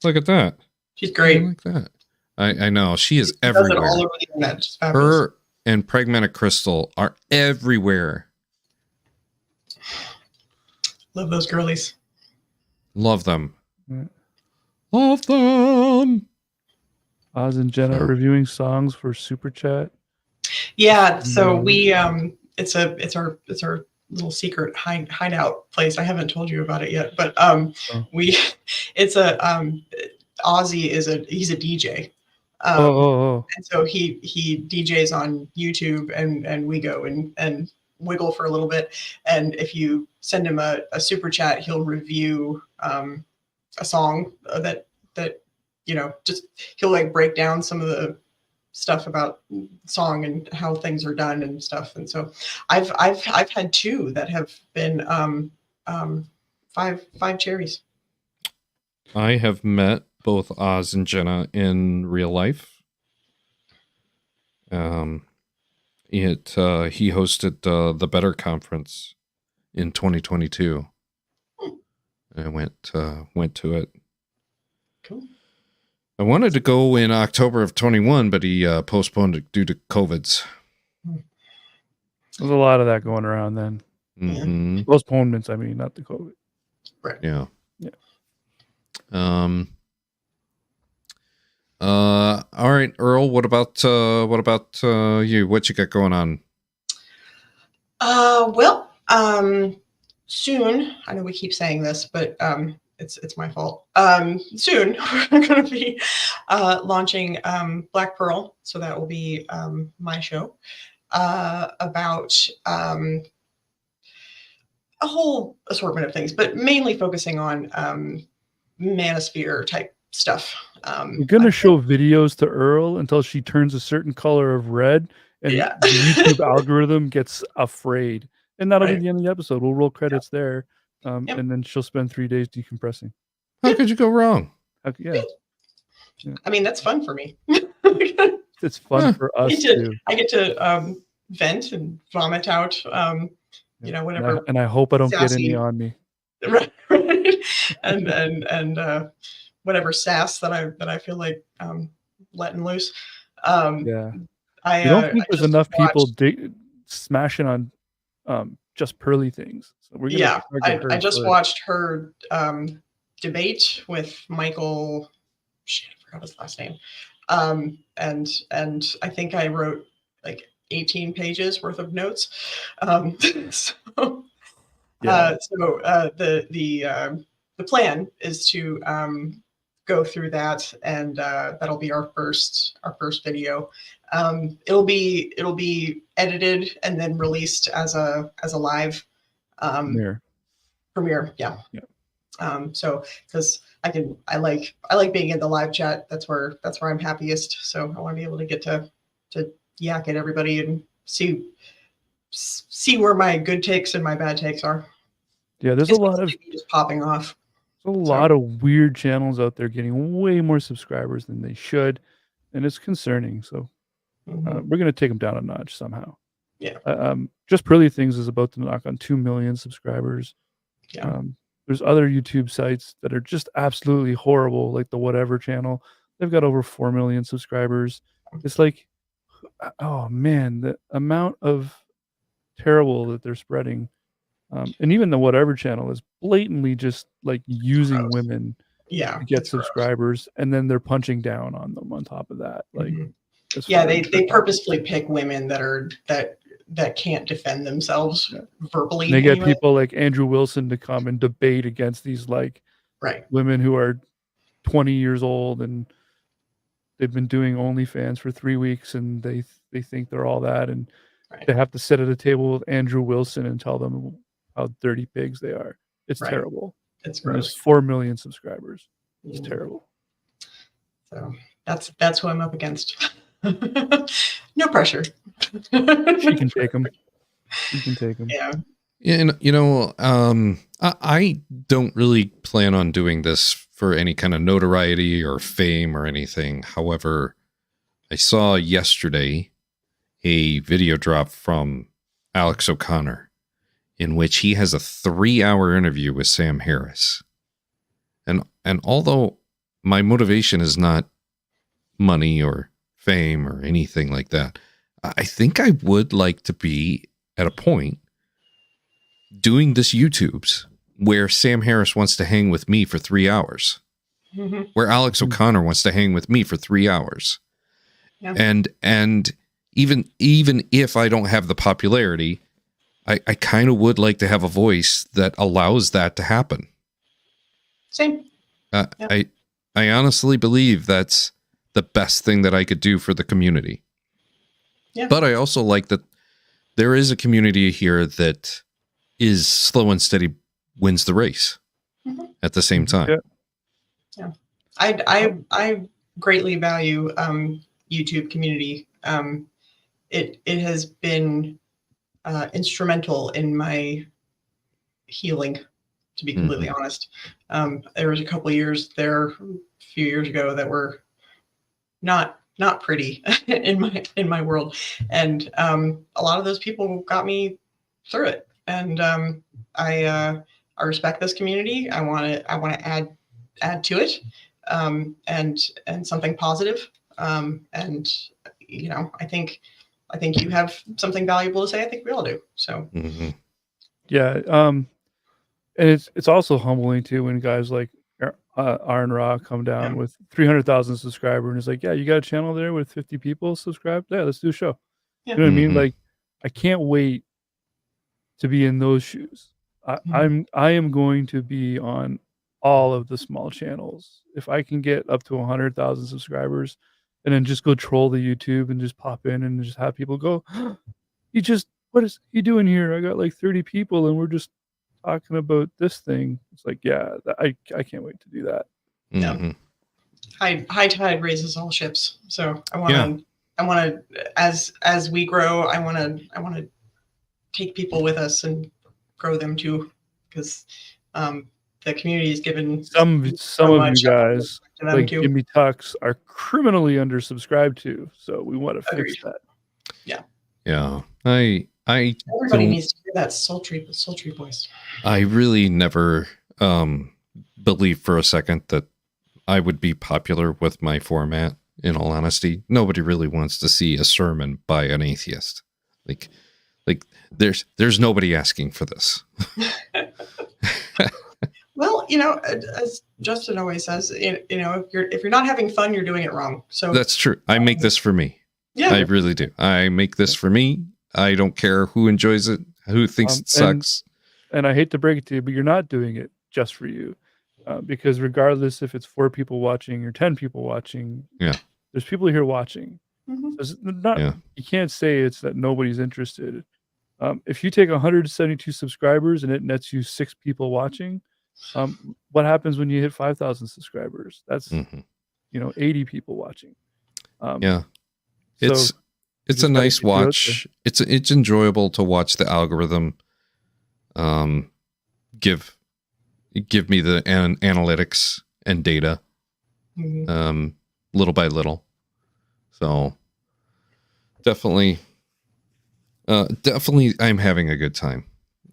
Look at that. She's I great. like that. I know. She is She does it everywhere. all over the internet. It's fabulous. Her and Pragmatic Crystal are everywhere. Love those girlies. Love them. Yeah. Love them. Oz and Jenna So- reviewing songs for Super Chat. Yeah, so we it's our little secret hideout place. I haven't told you about it yet, but it's a Ozzy he's a DJ. And so he DJs on YouTube, and we go and wiggle for a little bit. And if you send him a super chat, he'll review a song that just he'll like break down some of the stuff about song and how things are done and stuff. And so I've had two that have been five cherries. I have met both Oz and Jenna in real life. He hosted the Better Conference in 2022. I went to it. Cool. I wanted to go in October of 21, but he postponed it due to COVIDs. There's a lot of that going around then. Mm-hmm. Postponements, I mean, not the COVID. Right. Yeah. Yeah. All right, Earl, what about you? What you got going on? Soon, I know we keep saying this, but it's my fault. Soon we're going to be launching Black Pearl, so that will be my show about a whole assortment of things, but mainly focusing on manosphere type stuff. We're going to show videos to Earl until she turns a certain color of red, and Yeah. the YouTube algorithm gets afraid. And that'll Right. be the end of the episode. We'll roll credits there, Yep. and then she'll spend 3 days decompressing. How could you go wrong? Yeah, I mean, that's fun for me. it's fun for us too. I get to vent and vomit out, whatever. And I hope I don't get sassy- any on me. Right. and whatever sass that I feel like letting loose. Yeah. I don't think I there's just enough people watched- smashing on just pearly things. So we're gonna Yeah, target her I just first. watched her debate with Michael. Shit, I forgot his last name. And I think I wrote like 18 pages worth of notes. So the plan is to go through that, and that'll be our first video. It'll be edited and then released as a live premiere. Yeah. So because I like being in the live chat. That's where I'm happiest. So I want to be able to get to yak at everybody and see where my good takes and my bad takes are. Yeah, there's a lot of just popping off. a lot of weird channels out there getting way more subscribers than they should, and it's concerning. So we're going to take them down a notch somehow. Yeah. Just Pearly Things is about to knock on 2 million subscribers. Yeah. There's other YouTube sites that are just absolutely horrible, like the Whatever channel. They've got over 4 million subscribers. It's like, oh man, the amount of terrible that they're spreading. And even the Whatever channel is blatantly just like using Gross. women Yeah. to get it's gross. subscribers, and then they're punching down on them on top of that. Like, as Yeah, far they as- purposefully pick women that can't defend themselves verbally. And they get anyway. people like Andrew Wilson to come and debate against these like Right. women who are 20 years old and they've been doing OnlyFans for 3 weeks, and they think they're all that, and Right. they have to sit at a table with Andrew Wilson and tell them how dirty pigs they are. It's Right. terrible. It's And there's gross. 4 million subscribers. It's Mhm. terrible. So that's who I'm up against. No pressure. She can take them. You can take them. Yeah. And I don't really plan on doing this for any kind of notoriety or fame or anything. However, I saw yesterday a video drop from Alex O'Connor in which he has a 3-hour interview with Sam Harris. And although my motivation is not money or fame or anything like that, I think I would like to be at a point doing this YouTubes where Sam Harris wants to hang with me for 3 hours, where Alex O'Connor wants to hang with me for 3 hours. Yeah. And even if I don't have the popularity, I kind of would like to have a voice that allows that to happen. Same. Yeah. I honestly believe that's the best thing that I could do for the community. Yeah. But I also like that there is a community here that is slow and steady wins the race at the same time. Yeah. I greatly value YouTube community. It has been instrumental in my healing, to be completely honest. There was a couple years there a few years ago that were not pretty in my world, and a lot of those people got me through it. And I respect this community. I want to add to it, and something positive. And I think you have something valuable to say. I think we all do. So Yeah. And it's also humbling too when guys like Iron Raw come down with 300,000 subscribers and it's like, yeah, you got a channel there with 50 people subscribed. Yeah, let's do a show. Yeah. You know what I mean? Like, I can't wait to be in those shoes. I am going to be on all of the small channels. If I can get up to 100,000 subscribers and then just go troll the YouTube and just pop in and just have people go, what is he doing here? I got like 30 people and we're just talking about this thing. It's like, yeah, I can't wait to do that. Yeah. High tide raises all ships. So I want to, as we grow, I want to take people with us and grow them too, because the community is given some of you guys like too. Jimmy Tux are criminally undersubscribed to, so we want to fix that. Yeah. Everybody needs to hear that sultry voice. I really never believed for a second that I would be popular with my format. In all honesty, nobody really wants to see a sermon by an atheist. Like there's nobody asking for this. Well, as Justin always says, if you're not having fun, you're doing it wrong. So that's true. I make this for me. Yeah, I really do. I make this for me. I don't care who enjoys it, who thinks it sucks. And I hate to break it to you, but you're not doing it just for you, because regardless if it's 4 people watching or 10 people watching, there's people here watching. It's not, you can't say it's that nobody's interested. If you take 172 subscribers and it nets you 6 people watching, what happens when you hit 5,000 subscribers? That's 80 people watching. It's a nice watch. It's enjoyable to watch the algorithm give me the analytics and data little by little. So definitely I'm having a good time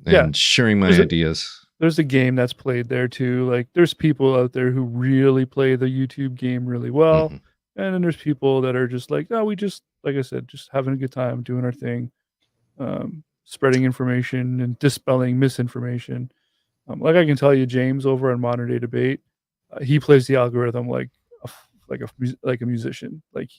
and sharing my ideas. There's a game that's played there too. Like, there's people out there who really play the YouTube game really well. And then there's people that are just like, we just, like I said, just having a good time doing our thing, spreading information and dispelling misinformation. Like I can tell you, James over on Modern Day Debate, he plays the algorithm like a musician. Like,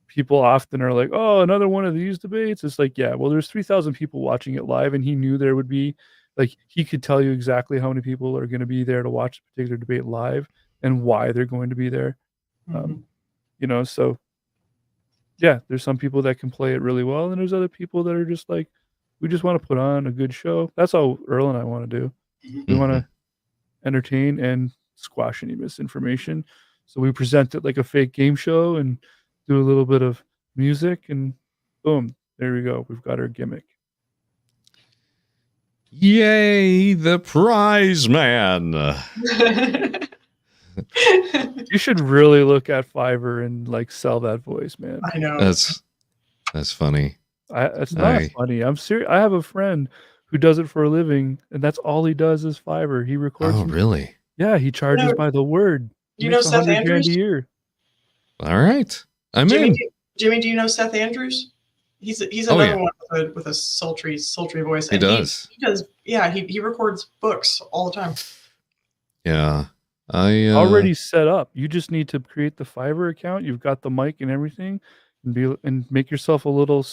people often are like, oh, another one of these debates. It's like, yeah, well, there's 3,000 people watching it live, and he knew there would be, like, he could tell you exactly how many people are going to be there to watch a particular debate live and why they're going to be there. So yeah, there's some people that can play it really well, and there's other people that are just like, we just want to put on a good show. That's all Earl and I want to do. We want to entertain and squash any misinformation. So we present it like a fake game show and do a little bit of music, and boom, there we go. We've got our gimmick. Yay, the prize man. You should really look at Fiverr and like sell that voice, man. I know. That's funny. It's not funny. I'm serious. I have a friend who does it for a living, and that's all he does is Fiverr. He records. Oh, really? Yeah, he charges by the word. You know Seth Andrews? $100,000 a year. All right. I'm Jimmy, in. Jimmy, do you know Seth Andrews? He's Oh, another yeah. one with a sultry voice. He does. He does. Yeah, he records books all the time. Yeah. I Already set up. You just need to create the Fiverr account. You've got the mic and everything, and make yourself a little.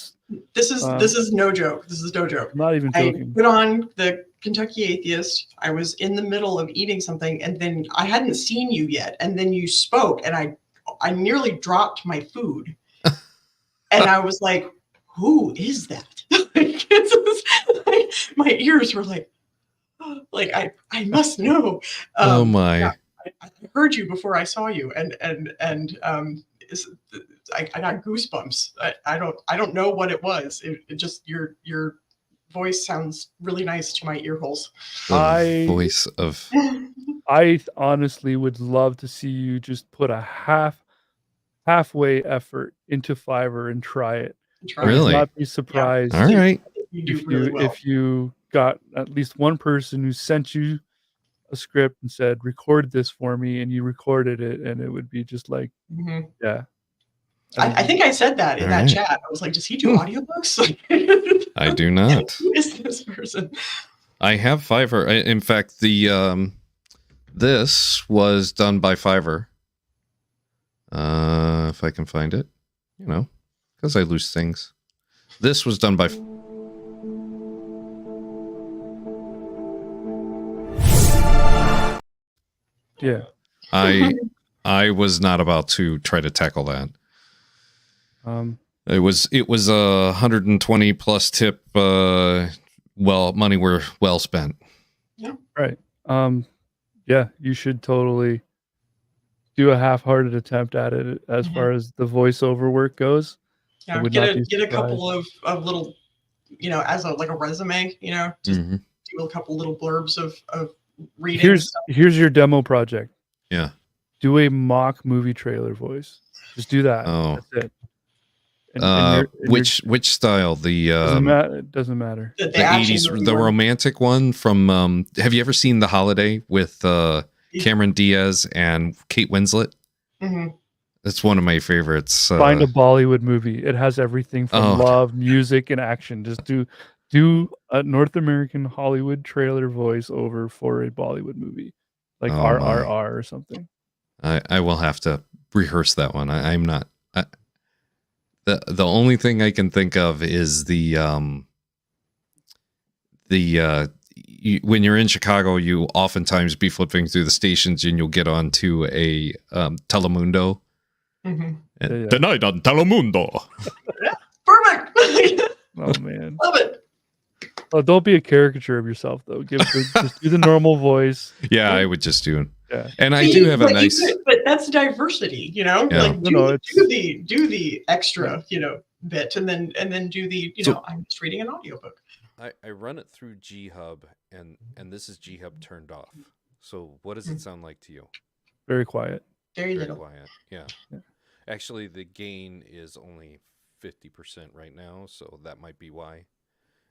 This is no joke. This is no joke. I'm not even joking. I put on the Kentucky Atheist. I was in the middle of eating something, and then I hadn't seen you yet, and then you spoke, and I nearly dropped my food, and I was like, "Who is that?" My ears were like I must know. oh my. Yeah, I heard you before I saw you, and I got goosebumps. I don't know what it was. It just your voice sounds really nice to my ear holes. The voice of I honestly would love to see you just put a halfway effort into Fiverr and try it. I would Really? not be surprised. All right. You do really well. If you got at least one person who sent you a script and said, record this for me, and you recorded it, and it would be just like, Mhm. yeah. I think I said that in All that right. chat. I was like, does he do audiobooks? I do not. Who is this person? I have Fiverr. In fact, the this was done by Fiverr. If I can find it, because I lose things. This was done by. Yeah. I was not about to try to tackle that. It was a 120 plus tip. Money were well spent. Yeah. Right. Yeah, you should totally do a half-hearted attempt at it as far as the voiceover work goes. I Yeah, would not be get a couple surprised. of little, as a resume, just do a couple little blurbs of reading. Here's your demo project. Yeah. Do a mock movie trailer voice. Just do that. Oh. That's it. And Which style? The it doesn't matter. The 80s, action the movie one. romantic one from. Have you ever seen The Holiday with Cameron Diaz and Kate Winslet? Mhm. That's one of my favorites. Find a Bollywood movie. It has everything from Oh. love, music, and action. Just do a North American Hollywood trailer voice over for a Bollywood movie, like Oh, my. RRR or something. I will have to rehearse that one. I'm not. The only thing I can think of is when you're in Chicago, you oftentimes be flipping through the stations and you'll get onto a Telemundo. Mhm. Yeah. Tonight on Telemundo. Perfect. Oh man. Love it. Oh, don't be a caricature of yourself though. Just do the normal voice. Yeah, I would just do. Yeah. And I do have a nice. But that's diversity, Yeah. Like No, do the extra, bit, and then do the, So- I'm just reading an audiobook. I run it through G Hub, and this is G Hub turned off. So what does it sound like to you? Very quiet. Very Very little. quiet. Yeah. Actually, the gain is only 50% right now, so that might be why.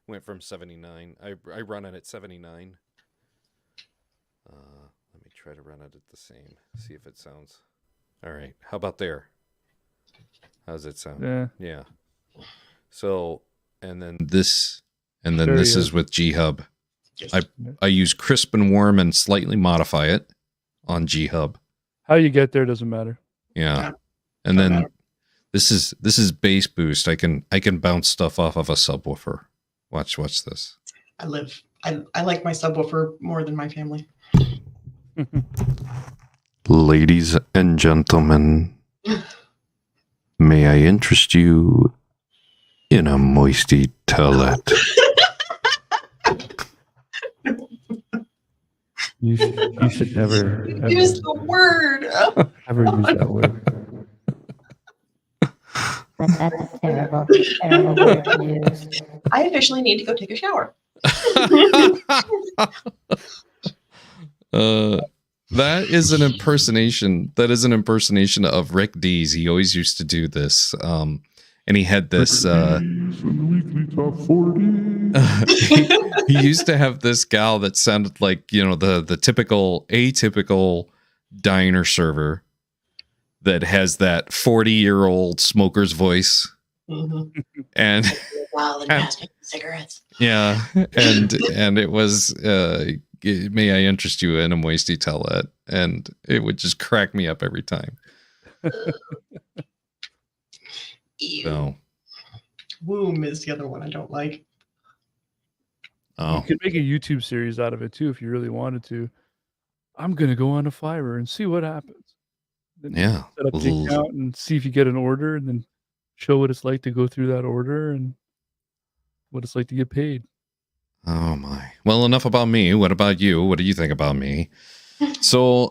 Went from 79. I run it at 79. Let me try to run it at the same. See if it sounds. All right. How about there? How's it sound? Yeah. Yeah. So, and then this There this you is with G Hub. Yes. I use crisp and warm and slightly modify it on G Hub. How you get there doesn't matter. Yeah. Yeah. And Doesn't then matter. this is bass boost. I can bounce stuff off of a subwoofer. Watch this. I like my subwoofer more than my family. Ladies and gentlemen, may I interest you in a moisty toilet? You should never Use the word. ever use that word. That's a terrible, terrible word to use. I officially need to go take a shower. That is an impersonation. That is an impersonation of Rick Dees. He always used to do this. And he had this. He used to have this gal that sounded like the typical atypical diner server that has that 40-year-old smoker's voice. Mhm. And Wild and fast making cigarettes. yeah, and it was may I interest you in a moisty tell that, and it would just crack me up every time. Ew. So Womb is the other one I don't like. You could make a YouTube series out of it too if you really wanted to. I'm gonna go on a Fiverr and see what happens. Then yeah. set up the account and see if you get an order, and then show what it's like to go through that order and what it's like to get paid. Oh my. Well, enough about me. What about you? What do you think about me? So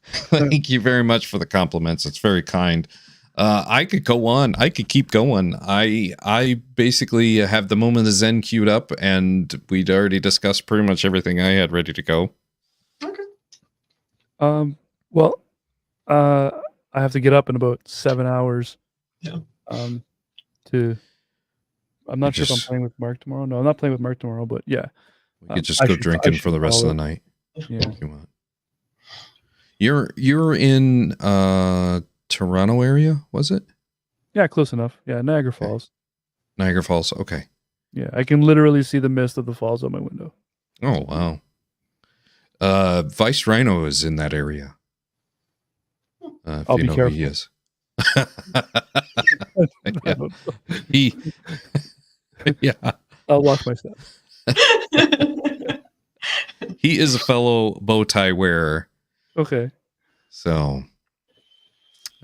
thank you very much for the compliments. It's very kind. I could go on. I could keep going. I basically have the moment of Zen queued up, and we'd already discussed pretty much everything I had ready to go. Okay. Well, I have to get up in about 7 hours. Yeah. I'm not sure if I'm playing with Mark tomorrow. No, I'm not playing with Mark tomorrow, but yeah. We could just go drinking for the rest of the night. Yeah. If you want. You're in Toronto area, was it? Yeah, close enough. Yeah, Niagara Falls. Niagara Falls. Okay. Yeah, I can literally see the mist of the falls on my window. Oh wow. Vice Rhino is in that area. If I'll you be know careful. who he is. Yeah. I'll watch my step. He is a fellow bow tie wearer. Okay. So,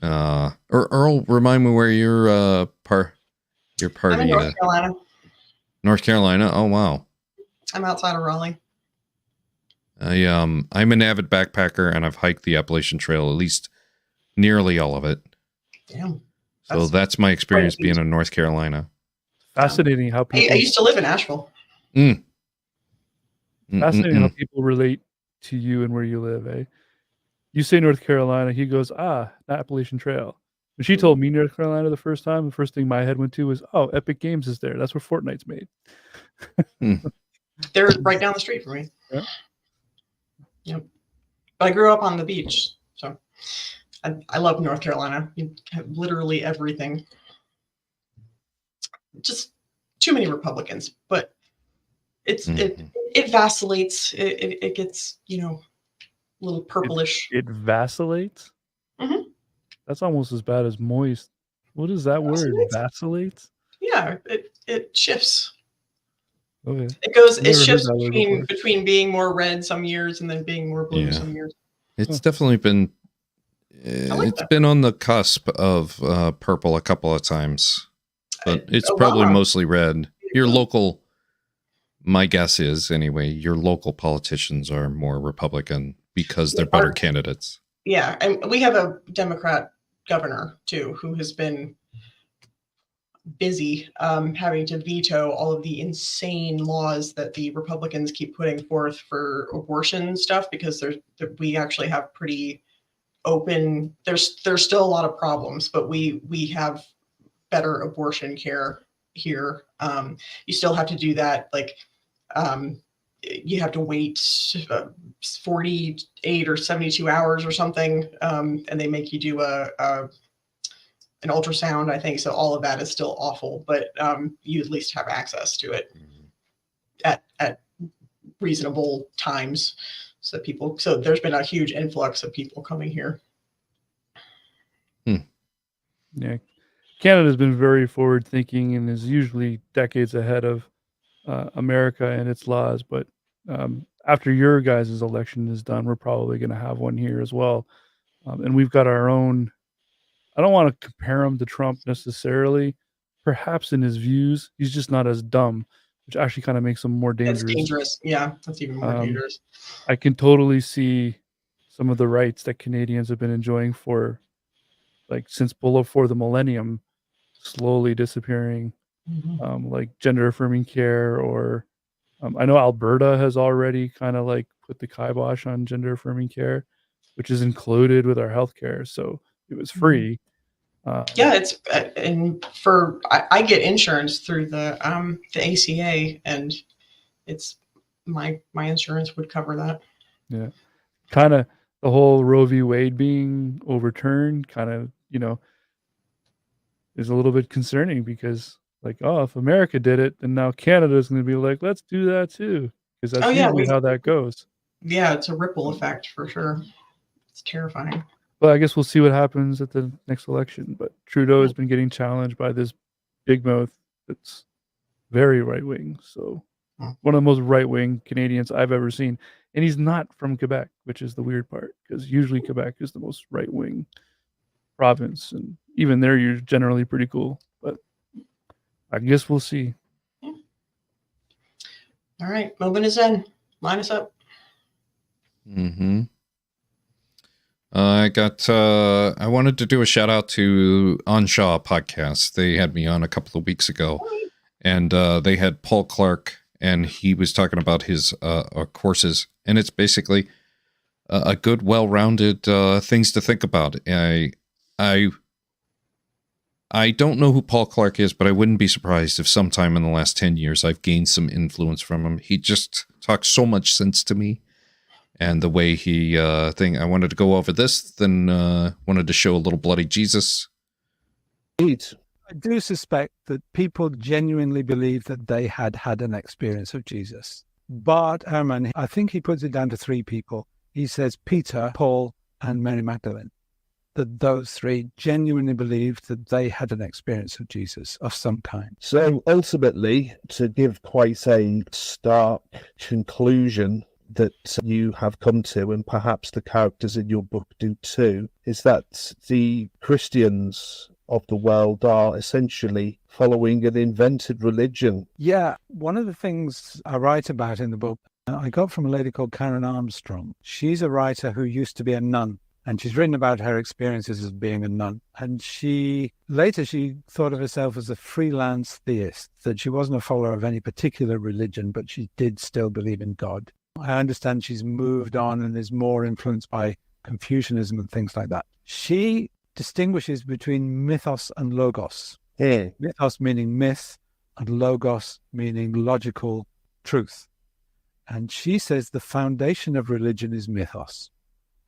Earl, remind me where your party. I'm in North Carolina. North Carolina. Oh wow. I'm outside of Raleigh. I'm an avid backpacker, and I've hiked the Appalachian Trail, at least nearly all of it. Damn. So that's my experience being in North Carolina. Fascinating how people. I used to live in Asheville. Fascinating how people relate to you and where you live, eh? You say North Carolina, he goes, the Appalachian Trail. When she told me North Carolina the first time, the first thing my head went to was, Epic Games is there. That's where Fortnite's made. They're right down the street from me. Yeah. Yep. But I grew up on the beach, so I love North Carolina. You have literally everything. Just too many Republicans, but it vacillates. It gets a little purplish. It vacillates. Mm-hmm. That's almost as bad as moist. What is that word? Vacillates? Yeah, it shifts. Okay. It shifts between being more red some years and then being more blue some years. It's definitely been been on the cusp of purple a couple of times, but it's probably mostly red. Your local, my guess is anyway, your local politicians are more Republican because they're better candidates. Yeah, and we have a Democrat governor too, who has been busy having to veto all of the insane laws that the Republicans keep putting forth for abortion stuff, because we actually have pretty open. There's still a lot of problems, but we have better abortion care here. You still have to do that, like you have to wait 48 or 72 hours or something, and they make you do an ultrasound, I think. So all of that is still awful, but you at least have access to it at reasonable times. So there's been a huge influx of people coming here. Yeah. Canada's been very forward thinking and is usually decades ahead of America and its laws. But after your guys' election is done, we're probably going to have one here as well. And we've got our own. I don't want to compare him to Trump necessarily. Perhaps in his views, he's just not as dumb, which actually kind of makes him more dangerous. That's dangerous. Yeah, that's even more dangerous. I can totally see some of the rights that Canadians have been enjoying since before the millennium slowly disappearing, like gender affirming care or I know Alberta has already kind of like put the kibosh on gender affirming care, which is included with our healthcare, so it was free. Yeah, it's and for I get insurance through the ACA, and it's my insurance would cover that. Yeah, kind of the whole Roe v. Wade being overturned, kind of is a little bit concerning because like, oh, if America did it, then now Canada is going to be like, let's do that too, because that's Oh yeah, usually how that goes. Yeah, it's a ripple effect for sure. It's terrifying. But I guess we'll see what happens at the next election. But Trudeau has been getting challenged by this big mouth that's very right wing. So one of the most right wing Canadians I've ever seen. And he's not from Quebec, which is the weird part, because usually Quebec is the most right wing province. And even there, you're generally pretty cool. But I guess we'll see. All right, moving us in. Line us up. Mm-hmm. I wanted to do a shout out to Onshaw podcast. They had me on a couple of weeks ago, and they had Paul Clark, and he was talking about his courses, and it's basically a good, well-rounded things to think about. I don't know who Paul Clark is, but I wouldn't be surprised if sometime in the last 10 years I've gained some influence from him. He just talks so much sense to me. And the way he I wanted to go over this, then wanted to show a little bloody Jesus. I do suspect that people genuinely believe that they had an experience of Jesus. Bart Ehrman, I think he puts it down to 3 people. He says Peter, Paul, and Mary Magdalene. That those 3 genuinely believed that they had an experience of Jesus of some kind. So ultimately, to give quite a stark conclusion that you have come to, and perhaps the characters in your book do too, is that the Christians of the world are essentially following an invented religion. Yeah, one of the things I write about in the book, I got from a lady called Karen Armstrong. She's a writer who used to be a nun, and she's written about her experiences as being a nun. And she thought of herself as a freelance theist, that she wasn't a follower of any particular religion, but she did still believe in God. I understand she's moved on and is more influenced by Confucianism and things like that. She distinguishes between mythos and logos. Yeah. Mythos meaning myth, and logos meaning logical truth. And she says the foundation of religion is mythos,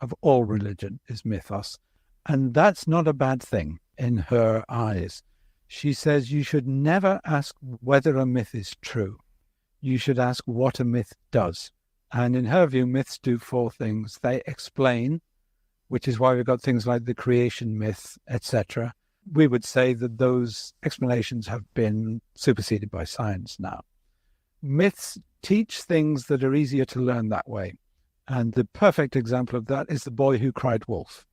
of all religion is mythos. And that's not a bad thing in her eyes. She says you should never ask whether a myth is true. You should ask what a myth does. And in her view, myths do 4 things. They explain, which is why we've got things like the creation myth, etc. We would say that those explanations have been superseded by science now. Myths teach things that are easier to learn that way. And the perfect example of that is the boy who cried wolf.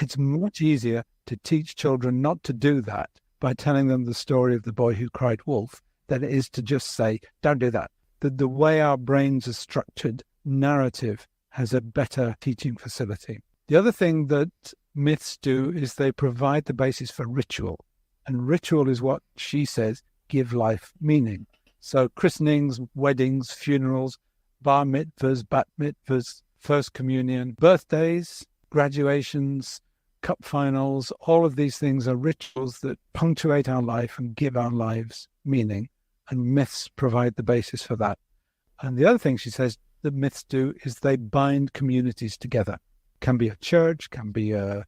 It's much easier to teach children not to do that by telling them the story of the boy who cried wolf than it is to just say, don't do that. The way our brains are structured, narrative has a better teaching facility. The other thing that myths do is they provide the basis for ritual. And ritual is what she says give life meaning. So christenings, weddings, funerals, bar mitzvahs, bat mitzvahs, first communion, birthdays, graduations, cup finals, all of these things are rituals that punctuate our life and give our lives meaning. And myths provide the basis for that. And the other thing she says that myths do is they bind communities together. It can be a church, can be a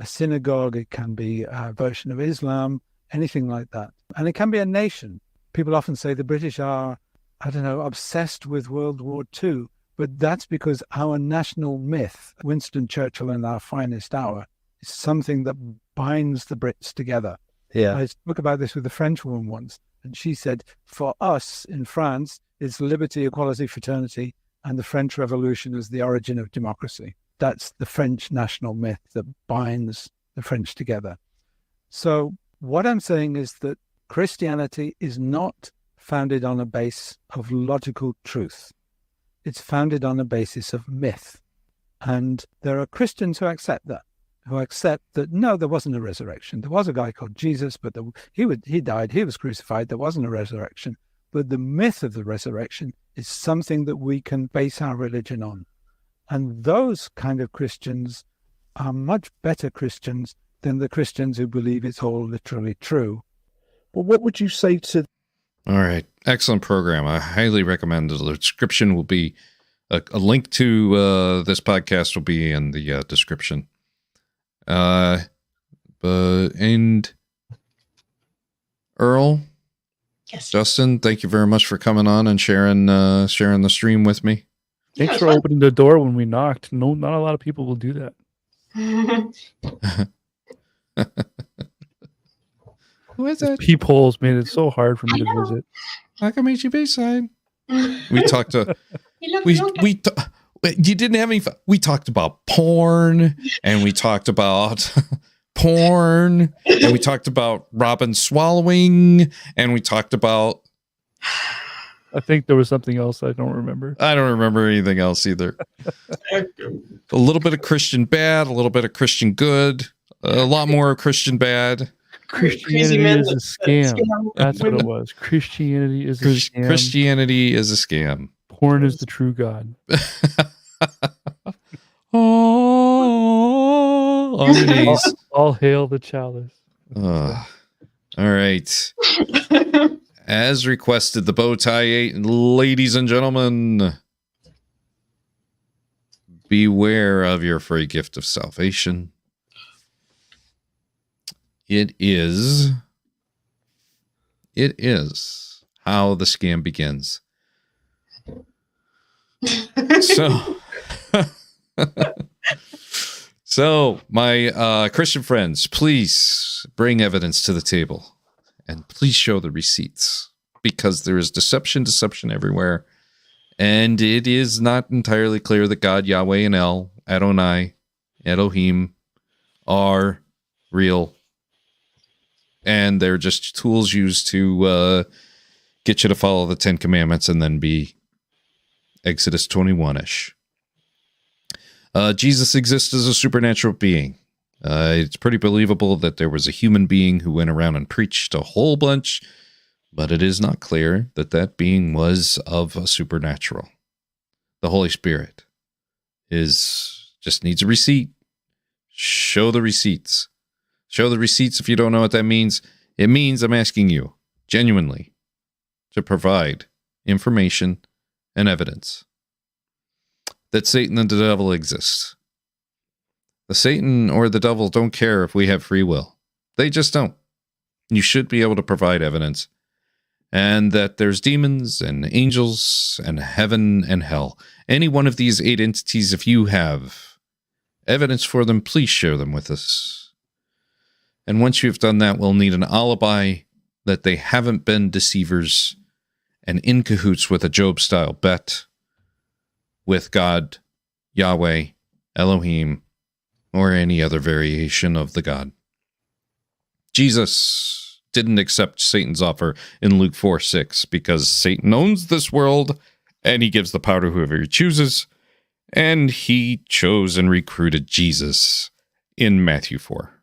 synagogue, it can be a version of Islam, anything like that. And it can be a nation. People often say the British are, obsessed with World War II. But that's because our national myth, Winston Churchill in Our Finest Hour, is something that binds the Brits together. Yeah. I spoke about this with a French woman once. And she said, for us in France, it's liberty, equality, fraternity, and the French Revolution is the origin of democracy. That's the French national myth that binds the French together. So what I'm saying is that Christianity is not founded on a base of logical truth. It's founded on a basis of myth. And there are Christians who accept that. No, there wasn't a resurrection. There was a guy called Jesus, but he died, he was crucified, there wasn't a resurrection. but the myth of the resurrection is something that we can base our religion on. And those kind of Christians are much better Christians than the Christians who believe it's all literally true. Well, what would you say to... All right. Excellent program. I highly recommend it. The description will be a link to this podcast will be in the description. And Earl, Yes. Justin, thank you very much for coming on and sharing the stream with me. Thanks it's for fun. opening the door when we knocked. No, not a lot of people will do that. Who is it? Peepholes made it so hard for me to visit. I can meet you Bayside. We talked to You didn't have any fun. We talked about porn, and we talked about porn, and we talked about Robin swallowing, and we talked about... I think there was something else I don't remember. I don't remember anything else either. A little bit of Christian bad, a little bit of Christian good, a lot more Christian bad. Christianity is a scam. That's what it was. Christianity is a scam. Christianity is a scam. Porn is the true God. Oh, on your knees. All hail the chalice. All right. As requested, the bow tie 8, ladies and gentlemen, beware of your free gift of salvation. It is how the scam begins. So my Christian friends, please bring evidence to the table. And please show the receipts, because there is deception everywhere. And it is not entirely clear that God, Yahweh, and El, Adonai, Elohim are real. And they're just tools used to get you to follow the 10 Commandments and then be Exodus 21-ish. Jesus exists as a supernatural being. It's pretty believable that there was a human being who went around and preached a whole bunch, but it is not clear that that being was of a supernatural. The Holy Spirit just needs a receipt. Show the receipts. Show the receipts if you don't know what that means. It means I'm asking you, genuinely, to provide information and evidence that Satan and the devil exist. The Satan or the devil don't care if we have free will. They just don't. You should be able to provide evidence. And that there's demons and angels and heaven and hell. Any one of these 8 entities, if you have evidence for them, please share them with us. And once you've done that, we'll need an alibi that they haven't been deceivers and in cahoots with a Job-style bet with God, Yahweh, Elohim, or any other variation of the God. Jesus didn't accept Satan's offer in Luke 4:6 because Satan owns this world and he gives the power to whoever he chooses, and he chose and recruited Jesus in Matthew 4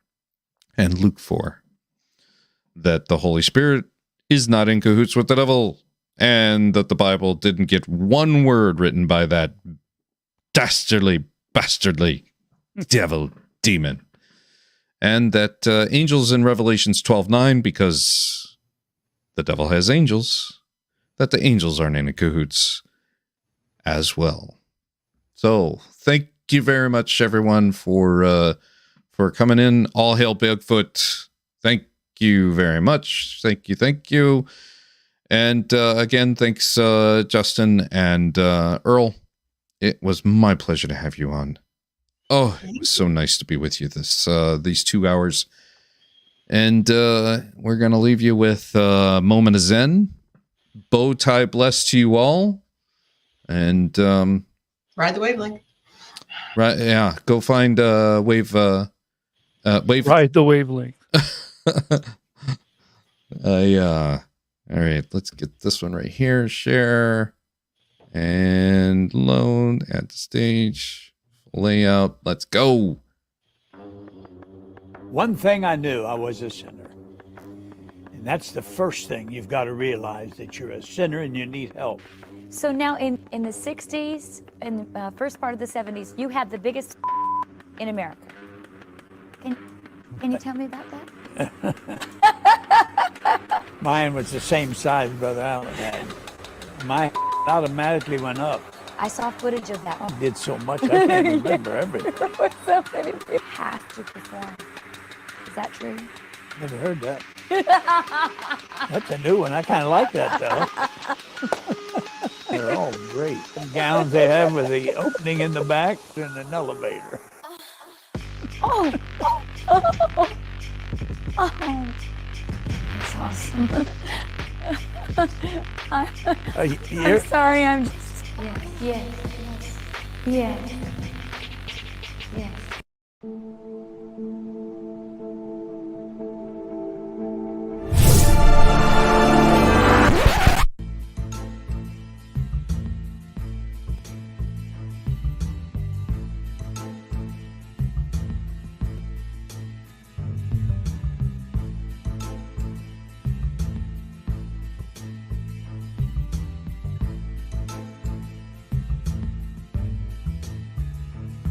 and Luke 4. That the Holy Spirit is not in cahoots with the devil, and that the Bible didn't get one word written by that dastardly, bastardly devil demon. And that angels in Revelations 12:9, because the devil has angels, that the angels aren't in cahoots as well. So thank you very much, everyone, for coming in. All hail Bigfoot. Thank you very much. Thank you. And again, thanks, Justin and Earl. It was my pleasure to have you on. Oh, it was so nice to be with you these 2 hours. And we're going to leave you with a moment of Zen. Bow tie bless to you all. And Ride the wavelength. Right, yeah. Go find wave. Ride the wavelength. Yeah. All right, let's get this one right here. Share and load at the stage. Layout. Let's go. One thing I knew, I was a sinner. And And that's the first thing you've got to realize, that you're a sinner and you need help. So now in the 60s and the first part of the 70s, you had the biggest in America. Can you tell me about that? Mine was the same size Brother Allen had. My automatically went up. I saw footage of that. I did so much, I can't remember everything. There were so many people. Have to perform. Is that true? Never heard that. That's a new one. I kind of like that, though. They're all great. The gowns they have with the opening in the back and an elevator. Oh! That's awesome. I'm sorry, I'm just... Yes. Yes.